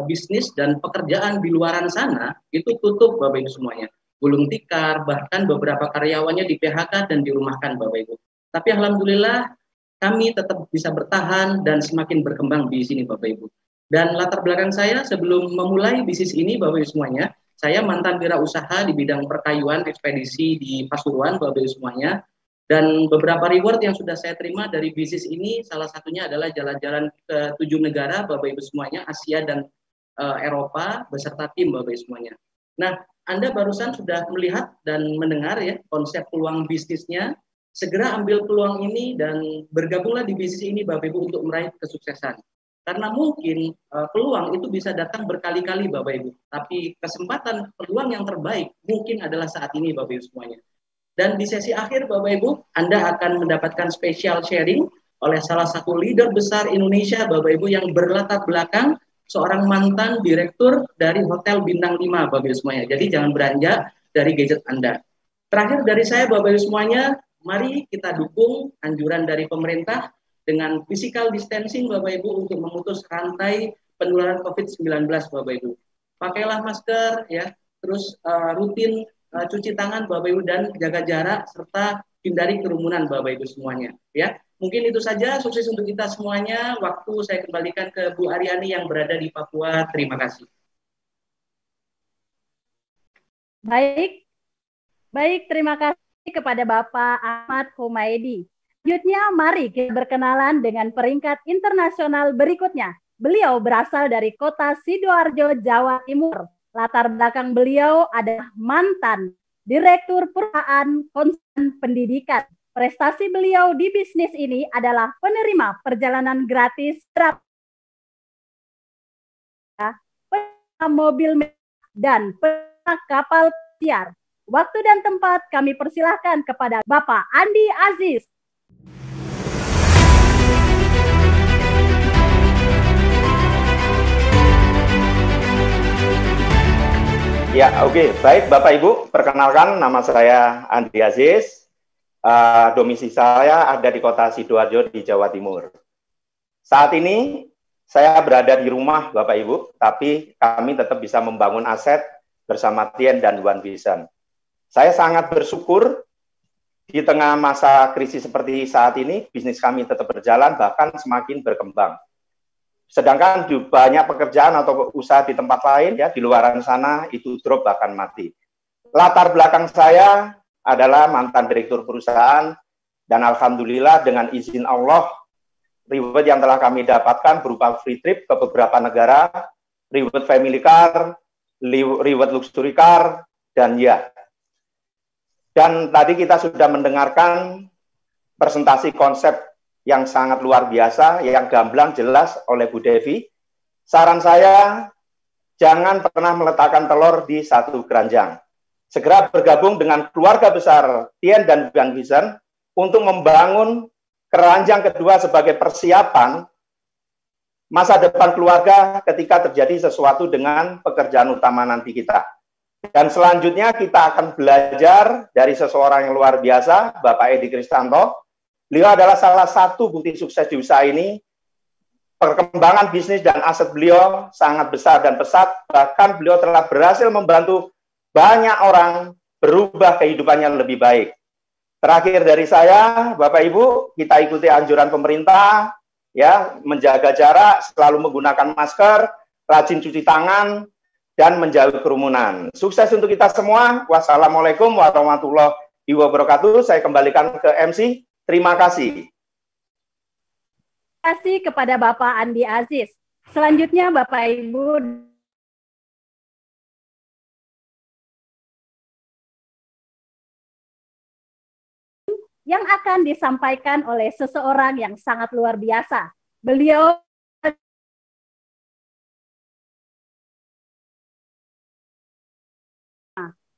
bisnis dan pekerjaan di luaran sana itu tutup Bapak Ibu semuanya. Gulung tikar, bahkan beberapa karyawannya di PHK dan dirumahkan Bapak Ibu. Tapi alhamdulillah kami tetap bisa bertahan dan semakin berkembang di sini Bapak Ibu. Dan latar belakang saya sebelum memulai bisnis ini Bapak Ibu semuanya, saya mantan wirausaha di bidang perkayuan ekspedisi di Pasuruan Bapak Ibu semuanya. Dan beberapa reward yang sudah saya terima dari bisnis ini, salah satunya adalah jalan-jalan ke 7 negara Bapak Ibu semuanya, Asia dan Eropa beserta tim Bapak Ibu semuanya. Nah, Anda barusan sudah melihat dan mendengar ya konsep peluang bisnisnya. Segera ambil peluang ini dan bergabunglah di bisnis ini Bapak Ibu untuk meraih kesuksesan. Karena mungkin peluang itu bisa datang berkali-kali Bapak Ibu. Tapi kesempatan peluang yang terbaik mungkin adalah saat ini Bapak Ibu semuanya. Dan di sesi akhir Bapak Ibu, Anda akan mendapatkan special sharing oleh salah satu leader besar Indonesia Bapak Ibu yang berlatar belakang seorang mantan direktur dari Hotel Bintang 5 Bapak Ibu semuanya. Jadi jangan beranjak dari gadget Anda. Terakhir dari saya Bapak Ibu semuanya, mari kita dukung anjuran dari pemerintah dengan physical distancing Bapak Ibu untuk memutus rantai penularan COVID-19 Bapak Ibu. Pakailah masker ya, terus rutin cuci tangan Bapak Ibu dan jaga jarak serta hindari kerumunan Bapak Ibu semuanya ya. Mungkin itu saja, sukses untuk kita semuanya. Waktu saya kembalikan ke Bu Aryani yang berada di Papua. Terima kasih.
Baik, terima kasih kepada Bapak Ahmad Humaidi. Selanjutnya, mari kita berkenalan dengan peringkat internasional berikutnya. Beliau berasal dari Kota Sidoarjo, Jawa Timur. Latar belakang beliau adalah mantan Direktur Perusahaan Konsultan Pendidikan. Prestasi beliau di bisnis ini adalah penerima perjalanan gratis, mobil dan kapal pesiar. Waktu dan tempat kami persilahkan kepada Bapak Andi Aziz.
Ya, oke. Baik, Bapak Ibu, perkenalkan nama saya Andi Aziz. Domisili saya ada di Kota Sidoarjo di Jawa Timur. Saat ini saya berada di rumah Bapak Ibu, tapi kami tetap bisa membangun aset bersama TN dan One Vision. Saya sangat bersyukur di tengah masa krisis seperti saat ini, bisnis kami tetap berjalan bahkan semakin berkembang. Sedangkan di banyak pekerjaan atau usaha di tempat lain ya di luaran sana itu drop bahkan mati. Latar belakang saya adalah mantan direktur perusahaan dan alhamdulillah dengan izin Allah reward yang telah kami dapatkan berupa free trip ke beberapa negara, reward family car, reward luxury car, dan ya. Dan tadi kita sudah mendengarkan presentasi konsep yang sangat luar biasa, yang gamblang jelas oleh Bu Devi. Saran saya, jangan pernah meletakkan telur di satu keranjang. Segera bergabung dengan keluarga besar Tien dan Bang Vision untuk membangun keranjang kedua sebagai persiapan masa depan keluarga ketika terjadi sesuatu dengan pekerjaan utama nanti kita. Dan selanjutnya kita akan belajar dari seseorang yang luar biasa, Bapak Edi Kristanto. Beliau adalah salah satu bukti sukses di usaha ini. Perkembangan bisnis dan aset beliau sangat besar dan pesat. Bahkan beliau telah berhasil membantu banyak orang berubah kehidupannya lebih baik. Terakhir dari saya, Bapak Ibu, kita ikuti anjuran pemerintah, ya, menjaga jarak, selalu menggunakan masker, rajin cuci tangan, dan menjauhi kerumunan. Sukses untuk kita semua. Wassalamualaikum warahmatullahi wabarakatuh. Saya kembalikan ke MC. Terima kasih.
Terima kasih kepada Bapak Andi Aziz. Selanjutnya Bapak Ibu yang akan disampaikan oleh seseorang yang sangat luar biasa. Beliau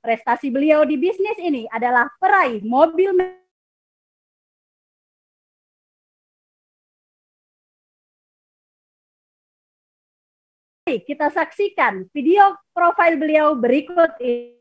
prestasi beliau di bisnis ini adalah peraih mobil. Kita saksikan video profil beliau berikut ini.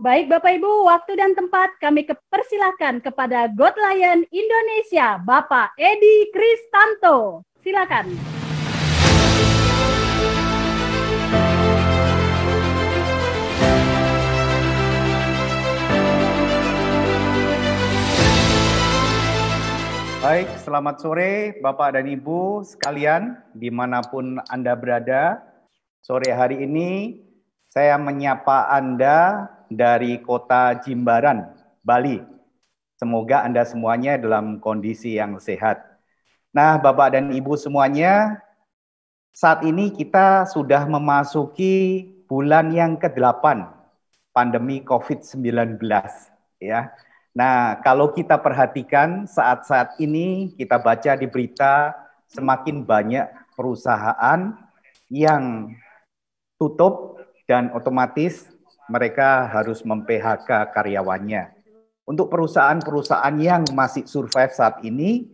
Baik Bapak Ibu, waktu dan tempat kami persilahkan kepada God Lion Indonesia, Bapak Edi Kristanto. Silakan.
Baik, selamat sore Bapak dan Ibu sekalian, dimanapun Anda berada. Sore hari ini saya menyapa Anda dari kota Jimbaran, Bali. Semoga Anda semuanya dalam kondisi yang sehat. Nah, Bapak dan Ibu semuanya, saat ini kita sudah memasuki bulan yang ke-8 pandemi COVID-19, ya. Nah, kalau kita perhatikan saat-saat ini kita baca di berita semakin banyak perusahaan yang tutup dan otomatis mereka harus mem-PHK karyawannya. Untuk perusahaan-perusahaan yang masih survive saat ini,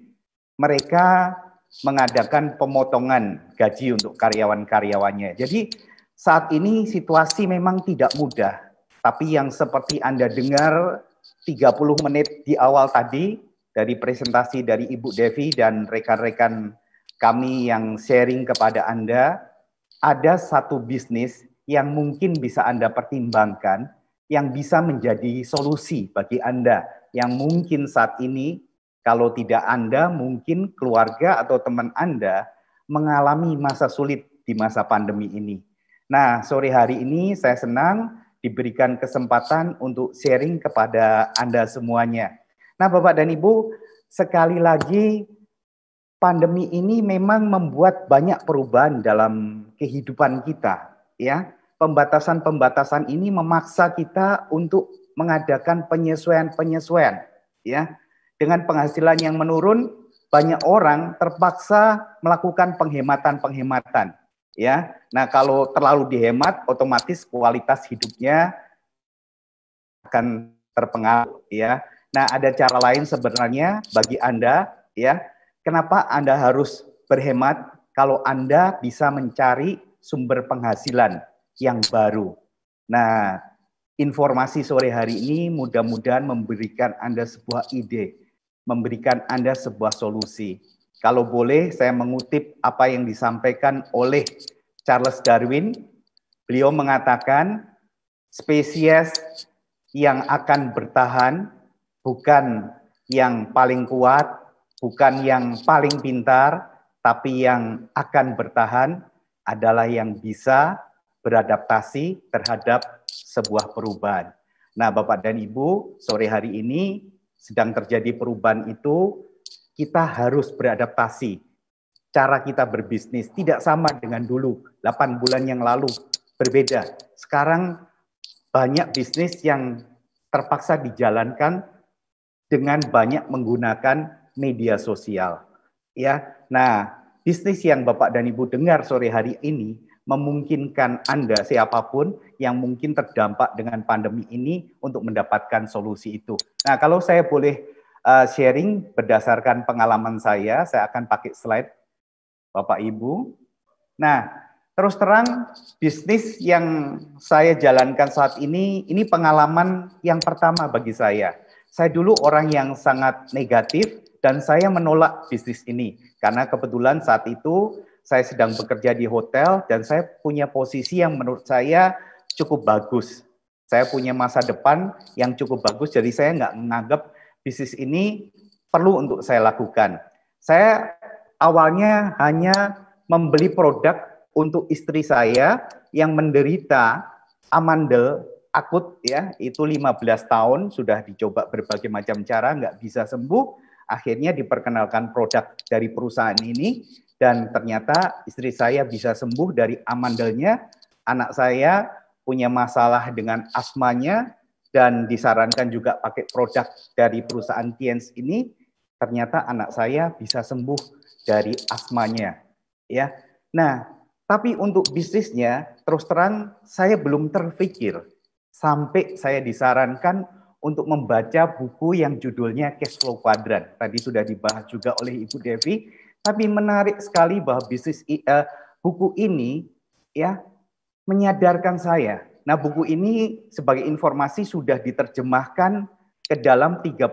mereka mengadakan pemotongan gaji untuk karyawan-karyawannya. Jadi saat ini situasi memang tidak mudah, tapi yang seperti Anda dengar 30 menit di awal tadi dari presentasi dari Ibu Devi dan rekan-rekan kami yang sharing kepada Anda, ada satu bisnis yang mungkin bisa Anda pertimbangkan, yang bisa menjadi solusi bagi Anda, yang mungkin saat ini, kalau tidak Anda, mungkin keluarga atau teman Anda mengalami masa sulit di masa pandemi ini. Nah, sore hari ini saya senang diberikan kesempatan untuk sharing kepada Anda semuanya. Nah, Bapak dan Ibu, sekali lagi, pandemi ini memang membuat banyak perubahan dalam kehidupan kita, ya. Pembatasan-pembatasan ini memaksa kita untuk mengadakan penyesuaian-penyesuaian, ya. Dengan penghasilan yang menurun, banyak orang terpaksa melakukan penghematan-penghematan, ya. Nah, kalau terlalu dihemat, otomatis kualitas hidupnya akan terpengaruh, ya. Nah, ada cara lain sebenarnya bagi Anda, ya. Kenapa Anda harus berhemat kalau Anda bisa mencari sumber penghasilan yang baru? Nah, informasi sore hari ini mudah-mudahan memberikan Anda sebuah ide, memberikan Anda sebuah solusi. Kalau boleh, saya mengutip apa yang disampaikan oleh Charles Darwin. Beliau mengatakan, spesies yang akan bertahan bukan yang paling kuat, bukan yang paling pintar, tapi yang akan bertahan adalah yang bisa beradaptasi terhadap sebuah perubahan. Nah, Bapak dan Ibu, sore hari ini sedang terjadi perubahan itu, kita harus beradaptasi. Cara kita berbisnis tidak sama dengan dulu, 8 bulan yang lalu, berbeda. Sekarang banyak bisnis yang terpaksa dijalankan dengan banyak menggunakan media sosial. Ya, nah, bisnis yang Bapak dan Ibu dengar sore hari ini memungkinkan Anda siapapun yang mungkin terdampak dengan pandemi ini untuk mendapatkan solusi itu. Nah, kalau saya boleh sharing berdasarkan pengalaman saya akan pakai slide Bapak Ibu. Nah, terus terang bisnis yang saya jalankan saat ini pengalaman yang pertama bagi saya. Saya dulu orang yang sangat negatif dan saya menolak bisnis ini karena kebetulan saat itu saya sedang bekerja di hotel dan saya punya posisi yang menurut saya cukup bagus. Saya punya masa depan yang cukup bagus, jadi saya nggak menganggap bisnis ini perlu untuk saya lakukan. Saya awalnya hanya membeli produk untuk istri saya yang menderita amandel akut, ya, itu 15 tahun, sudah dicoba berbagai macam cara, nggak bisa sembuh. Akhirnya diperkenalkan produk dari perusahaan ini, dan ternyata istri saya bisa sembuh dari amandelnya. Anak saya punya masalah dengan asmanya, dan disarankan juga pakai produk dari perusahaan Tiens ini. Ternyata anak saya bisa sembuh dari asmanya. Ya, nah, tapi untuk bisnisnya, terus terang saya belum terpikir sampai saya disarankan untuk membaca buku yang judulnya Cash Flow Quadrant. Tadi sudah dibahas juga oleh Ibu Devi, tapi menarik sekali bahwa buku ini ya menyadarkan saya. Nah, buku ini sebagai informasi sudah diterjemahkan ke dalam 35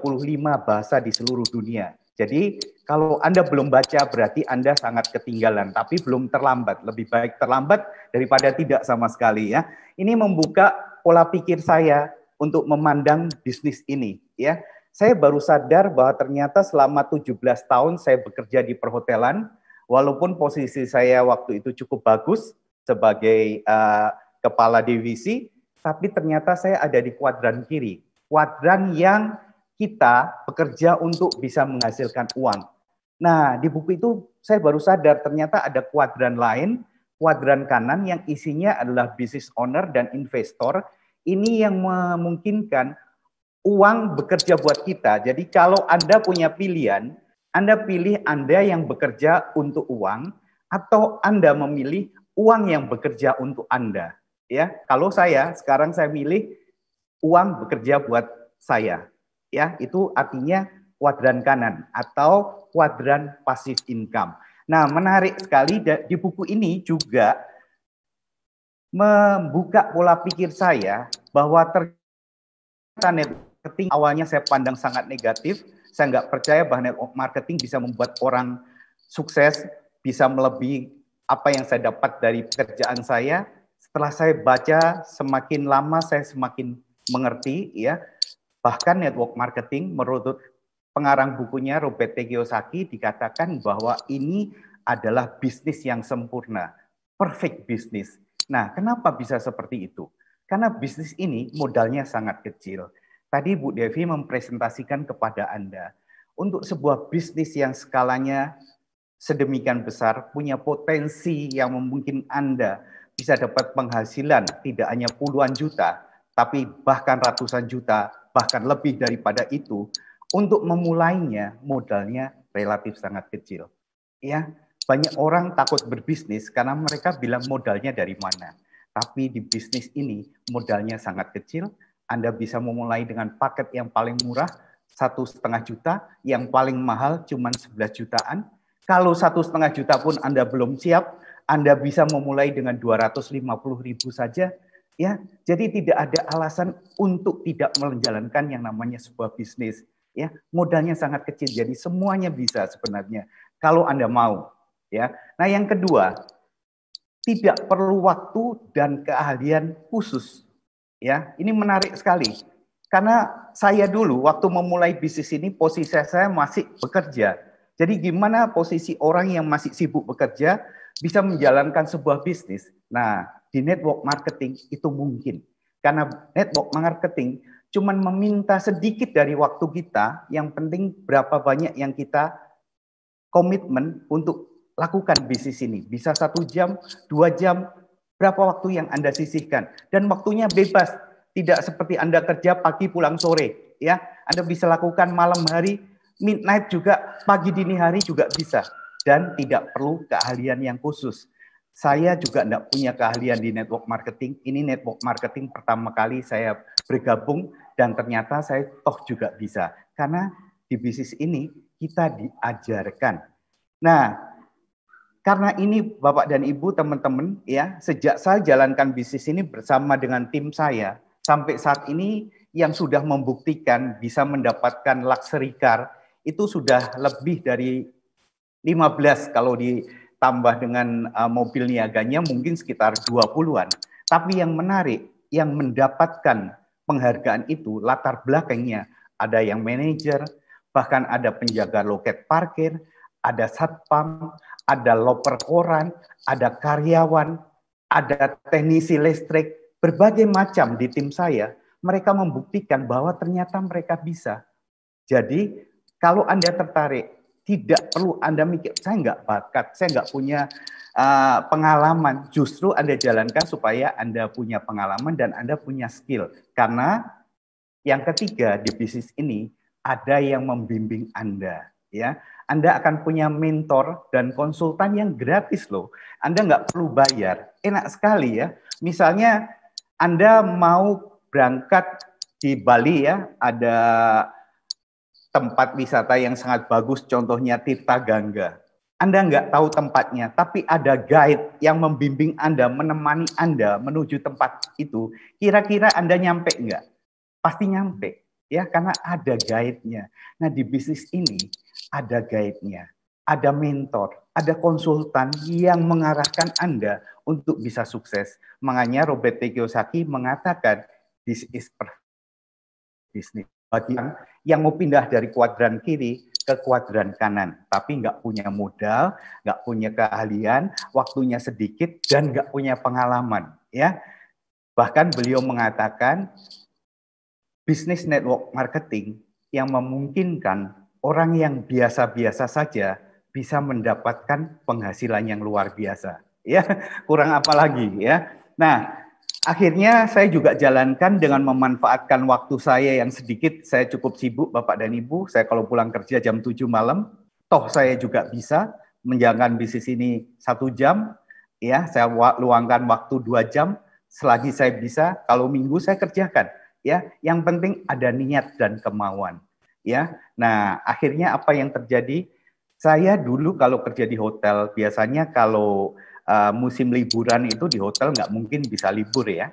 bahasa di seluruh dunia. Jadi kalau Anda belum baca berarti Anda sangat ketinggalan, tapi belum terlambat. Lebih baik terlambat daripada tidak sama sekali, ya. Ini membuka pola pikir saya untuk memandang bisnis ini, ya. Saya baru sadar bahwa ternyata selama 17 tahun saya bekerja di perhotelan, walaupun posisi saya waktu itu cukup bagus sebagai kepala divisi, tapi ternyata saya ada di kuadran kiri, kuadran yang kita bekerja untuk bisa menghasilkan uang. Nah, di buku itu saya baru sadar ternyata ada kuadran lain, kuadran kanan yang isinya adalah business owner dan investor. Ini yang memungkinkan uang bekerja buat kita. Jadi kalau Anda punya pilihan, Anda pilih Anda yang bekerja untuk uang, atau Anda memilih uang yang bekerja untuk Anda. Ya, kalau sekarang saya milih uang bekerja buat saya. Ya, itu artinya kuadran kanan atau kuadran passive income. Nah, menarik sekali di buku ini juga membuka pola pikir saya bahwa ternyata network marketing awalnya saya pandang sangat negatif. Saya nggak percaya bahwa network marketing bisa membuat orang sukses, bisa melebihi apa yang saya dapat dari pekerjaan saya. Setelah saya baca, semakin lama saya semakin mengerti, ya. Bahkan network marketing menurut pengarang bukunya Robert T. Kiyosaki dikatakan bahwa ini adalah bisnis yang sempurna, perfect bisnis. Nah, kenapa bisa seperti itu? Karena bisnis ini modalnya sangat kecil. Tadi Bu Devi mempresentasikan kepada Anda, untuk sebuah bisnis yang skalanya sedemikian besar, punya potensi yang memungkinkan Anda bisa dapat penghasilan tidak hanya puluhan juta, tapi bahkan ratusan juta, bahkan lebih daripada itu. Untuk memulainya, modalnya relatif sangat kecil. Ya, banyak orang takut berbisnis karena mereka bilang modalnya dari mana. Tapi di bisnis ini modalnya sangat kecil. Anda bisa memulai dengan paket yang paling murah 1,5 juta, yang paling mahal cuma 11 jutaan. Kalau 1,5 juta pun Anda belum siap, Anda bisa memulai dengan 250.000 saja. Ya, jadi tidak ada alasan untuk tidak menjalankan yang namanya sebuah bisnis. Ya, modalnya sangat kecil, jadi semuanya bisa sebenarnya kalau Anda mau. Ya, nah yang kedua, tidak perlu waktu dan keahlian khusus. Ya, ini menarik sekali. Karena saya dulu waktu memulai bisnis ini posisi saya masih bekerja. Jadi gimana posisi orang yang masih sibuk bekerja bisa menjalankan sebuah bisnis? Nah, di network marketing itu mungkin. Karena network marketing cuma meminta sedikit dari waktu kita, yang penting berapa banyak yang kita komitmen untuk lakukan bisnis ini. Bisa 1 jam, 2 jam, berapa waktu yang Anda sisihkan. Dan waktunya bebas. Tidak seperti Anda kerja pagi pulang sore. Ya, Anda bisa lakukan malam hari, midnight juga, pagi dini hari juga bisa. Dan tidak perlu keahlian yang khusus. Saya juga tidak punya keahlian di network marketing. Ini network marketing pertama kali saya bergabung dan ternyata saya toh juga bisa. Karena di bisnis ini kita diajarkan. Nah, karena ini Bapak dan Ibu, teman-teman, ya, sejak saya jalankan bisnis ini bersama dengan tim saya, sampai saat ini yang sudah membuktikan bisa mendapatkan luxury car, itu sudah lebih dari 15 kalau ditambah dengan mobil niaganya mungkin sekitar 20-an. Tapi yang menarik, yang mendapatkan penghargaan itu latar belakangnya ada yang manajer, bahkan ada penjaga loket parkir, ada satpam, ada loper koran, ada karyawan, ada teknisi listrik, berbagai macam di tim saya. Mereka membuktikan bahwa ternyata mereka bisa. Jadi kalau Anda tertarik, tidak perlu Anda mikir, saya nggak bakat, saya nggak punya pengalaman. Justru Anda jalankan supaya Anda punya pengalaman dan Anda punya skill. Karena yang ketiga di bisnis ini, ada yang membimbing Anda. Ya, Anda akan punya mentor dan konsultan yang gratis loh. Anda nggak perlu bayar. Enak sekali ya. Misalnya Anda mau berangkat di Bali ya, ada tempat wisata yang sangat bagus, contohnya Tirta Gangga. Anda nggak tahu tempatnya, tapi ada guide yang membimbing Anda, menemani Anda menuju tempat itu. Kira-kira Anda nyampe nggak? Pasti nyampe, ya, karena ada guide-nya. Nah, di bisnis ini ada guide-nya, ada mentor, ada konsultan yang mengarahkan Anda untuk bisa sukses. Makanya Robert T. Kiyosaki mengatakan, this is perfect business. Bagi yang mau pindah dari kuadran kiri ke kuadran kanan, tapi nggak punya modal, nggak punya keahlian, waktunya sedikit, dan nggak punya pengalaman. Ya, bahkan beliau mengatakan, bisnis network marketing yang memungkinkan orang yang biasa-biasa saja bisa mendapatkan penghasilan yang luar biasa. Ya, kurang apa lagi ya. Nah, akhirnya saya juga jalankan dengan memanfaatkan waktu saya yang sedikit. Saya cukup sibuk Bapak dan Ibu. Saya kalau pulang kerja jam 7 malam, toh saya juga bisa menjalankan bisnis ini 1 jam. ya saya luangkan waktu 2 jam selagi saya bisa. Kalau minggu saya kerjakan, ya. Yang penting ada niat dan kemauan, ya. Nah, akhirnya apa yang terjadi? Saya dulu kalau kerja di hotel, biasanya kalau musim liburan itu di hotel nggak mungkin bisa libur, ya.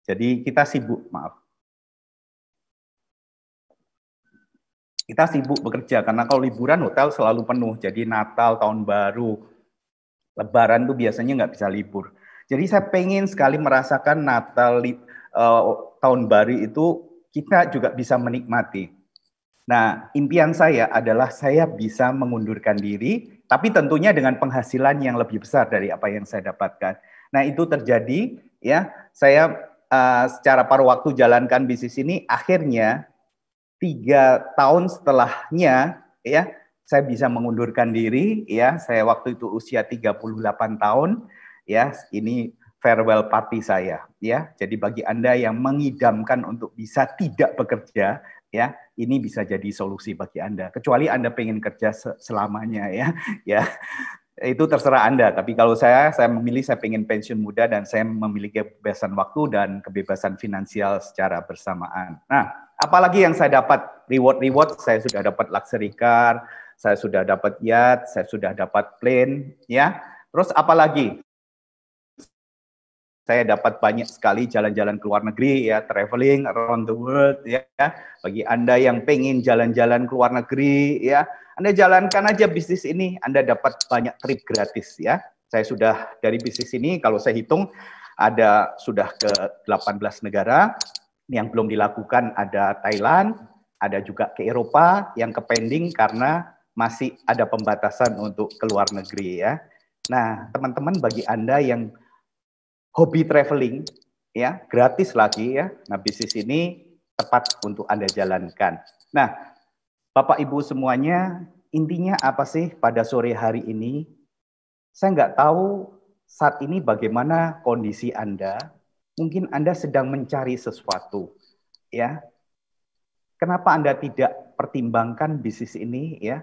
Jadi kita sibuk, maaf. Kita sibuk bekerja, karena kalau liburan hotel selalu penuh. Jadi Natal, Tahun Baru, Lebaran tuh biasanya nggak bisa libur. Jadi saya pengen sekali merasakan Natal, Tahun Baru itu kita juga bisa menikmati. Nah, impian saya adalah saya bisa mengundurkan diri, tapi tentunya dengan penghasilan yang lebih besar dari apa yang saya dapatkan. Nah, itu terjadi, ya. Saya secara paruh waktu jalankan bisnis ini, akhirnya 3 tahun setelahnya, ya, saya bisa mengundurkan diri, ya. Saya waktu itu usia 38 tahun, ya. Ini farewell party saya, ya. Jadi bagi Anda yang mengidamkan untuk bisa tidak bekerja, ya, ini bisa jadi solusi bagi Anda. Kecuali Anda pengen kerja selamanya, ya. Ya. Itu terserah Anda, tapi kalau saya memilih, saya pengen pensiun muda dan saya memiliki kebebasan waktu dan kebebasan finansial secara bersamaan. Nah, apalagi yang saya dapat? Reward, saya sudah dapat luxury car, saya sudah dapat yacht, saya sudah dapat plane, ya. Terus apalagi? Saya dapat banyak sekali jalan-jalan ke luar negeri, ya, traveling around the world, ya. Bagi Anda yang pengen jalan-jalan ke luar negeri, ya, Anda jalankan aja bisnis ini, Anda dapat banyak trip gratis, ya. Saya sudah dari bisnis ini, kalau saya hitung, sudah ke 18 negara, yang belum dilakukan ada Thailand, ada juga ke Eropa, yang ke pending karena masih ada pembatasan untuk ke luar negeri, ya. Nah, teman-teman, bagi Anda yang hobi traveling, ya, gratis lagi, ya. Nah, bisnis ini tepat untuk Anda jalankan. Nah, Bapak Ibu semuanya, intinya apa sih pada sore hari ini? Saya nggak tahu saat ini bagaimana kondisi Anda. Mungkin Anda sedang mencari sesuatu, ya. Kenapa Anda tidak pertimbangkan bisnis ini, ya?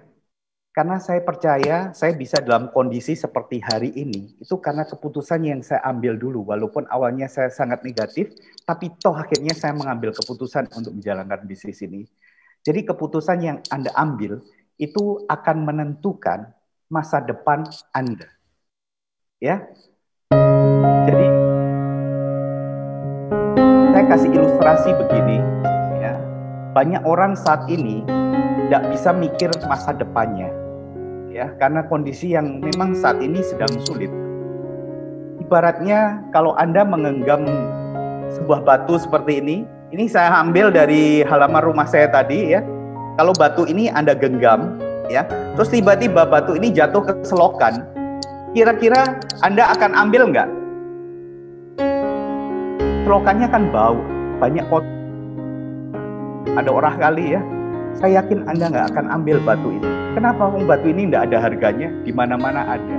Karena saya percaya saya bisa dalam kondisi seperti hari ini, itu karena keputusan yang saya ambil dulu. Walaupun awalnya saya sangat negatif, tapi toh akhirnya saya mengambil keputusan untuk menjalankan bisnis ini. Jadi keputusan yang Anda ambil itu akan menentukan masa depan Anda. Ya. Jadi saya kasih ilustrasi begini, ya. Banyak orang saat ini tidak bisa mikir masa depannya. Ya, karena kondisi yang memang saat ini sedang sulit. Ibaratnya kalau Anda menggenggam sebuah batu seperti ini saya ambil dari halaman rumah saya tadi, ya. Kalau batu ini Anda genggam, ya, terus tiba-tiba batu ini jatuh ke selokan, kira-kira Anda akan ambil nggak? Selokannya kan bau, banyak kotor. Ada orang kali, ya. Saya yakin Anda nggak akan ambil batu ini. Kenapa? Batu ini nggak ada harganya, di mana-mana ada.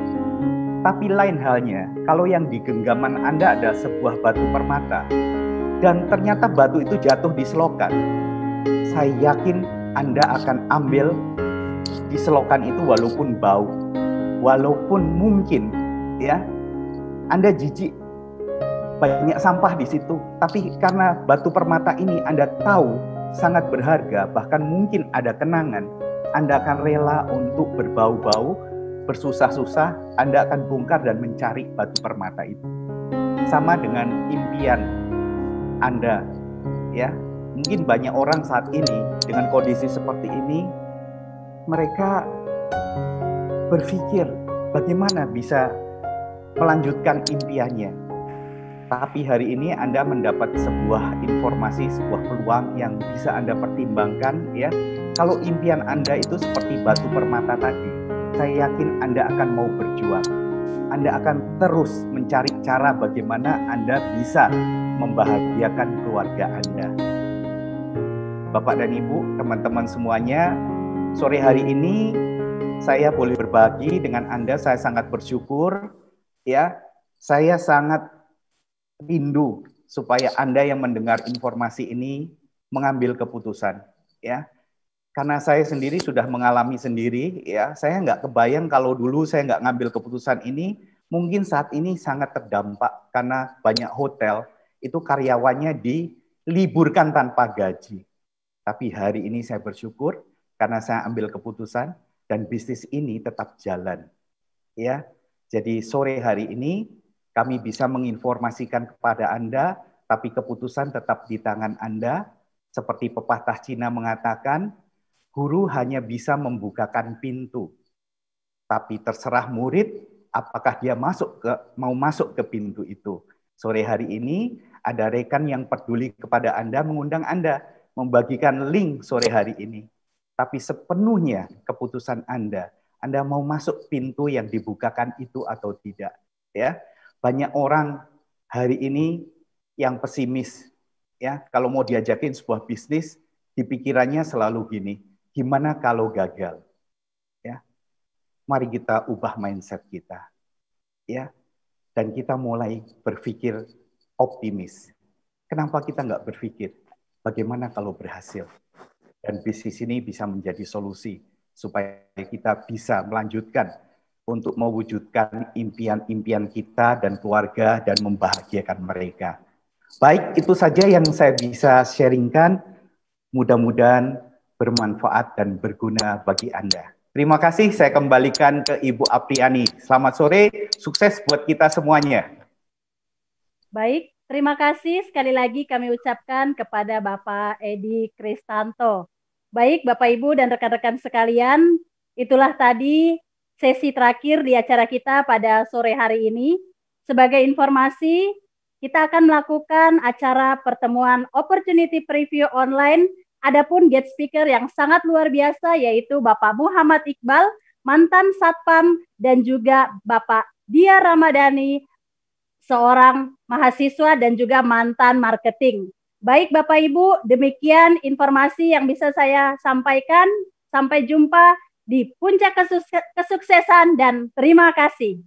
Tapi lain halnya, kalau yang di genggaman Anda ada sebuah batu permata, dan ternyata batu itu jatuh di selokan, saya yakin Anda akan ambil di selokan itu walaupun bau, walaupun mungkin, ya, Anda jijik, banyak sampah di situ, tapi karena batu permata ini Anda tahu sangat berharga, bahkan mungkin ada kenangan, Anda akan rela untuk berbau-bau, bersusah-susah, Anda akan bongkar dan mencari batu permata itu. Sama dengan impian Anda, ya. Mungkin banyak orang saat ini dengan kondisi seperti ini, mereka berpikir bagaimana bisa melanjutkan impiannya. Tapi hari ini Anda mendapat sebuah informasi, sebuah peluang yang bisa Anda pertimbangkan, ya. Kalau impian Anda itu seperti batu permata tadi, saya yakin Anda akan mau berjuang. Anda akan terus mencari cara bagaimana Anda bisa membahagiakan keluarga Anda. Bapak dan Ibu, teman-teman semuanya, sore hari ini saya boleh berbagi dengan Anda. Saya sangat bersyukur, ya. Saya sangat rindu supaya Anda yang mendengar informasi ini mengambil keputusan, ya. Karena saya sendiri sudah mengalami sendiri, ya. Saya nggak kebayang kalau dulu saya nggak ngambil keputusan ini, mungkin saat ini sangat terdampak karena banyak hotel itu karyawannya diliburkan tanpa gaji. Tapi hari ini saya bersyukur karena saya ambil keputusan dan bisnis ini tetap jalan. Ya, jadi sore hari ini kami bisa menginformasikan kepada Anda, tapi keputusan tetap di tangan Anda. Seperti pepatah Cina mengatakan, guru hanya bisa membukakan pintu, tapi terserah murid apakah dia mau masuk ke pintu itu. Sore hari ini ada rekan yang peduli kepada Anda, mengundang Anda membagikan link sore hari ini. Tapi sepenuhnya keputusan Anda mau masuk pintu yang dibukakan itu atau tidak. Ya, banyak orang hari ini yang pesimis. Ya, kalau mau diajakin sebuah bisnis, di pikirannya selalu gini, gimana kalau gagal? Ya, mari kita ubah mindset kita. Ya, dan kita mulai berpikir optimis. Kenapa kita nggak berpikir bagaimana kalau berhasil? Dan bisnis ini bisa menjadi solusi supaya kita bisa melanjutkan untuk mewujudkan impian-impian kita dan keluarga dan membahagiakan mereka. Baik, itu saja yang saya bisa sharingkan. Mudah-mudahan bermanfaat dan berguna bagi Anda. Terima kasih, saya kembalikan ke Ibu Apriani. Selamat sore, sukses buat kita semuanya.
Baik, terima kasih sekali lagi kami ucapkan kepada Bapak Edi Kristanto. Baik, Bapak Ibu dan rekan-rekan sekalian, itulah tadi sesi terakhir di acara kita pada sore hari ini. Sebagai informasi, kita akan melakukan acara pertemuan Opportunity Preview Online. Adapun guest speaker yang sangat luar biasa yaitu Bapak Muhammad Iqbal, mantan Satpam, dan juga Bapak Dia Ramadhani, seorang mahasiswa dan juga mantan marketing. Baik Bapak Ibu, demikian informasi yang bisa saya sampaikan. Sampai jumpa di puncak kesuksesan dan terima kasih.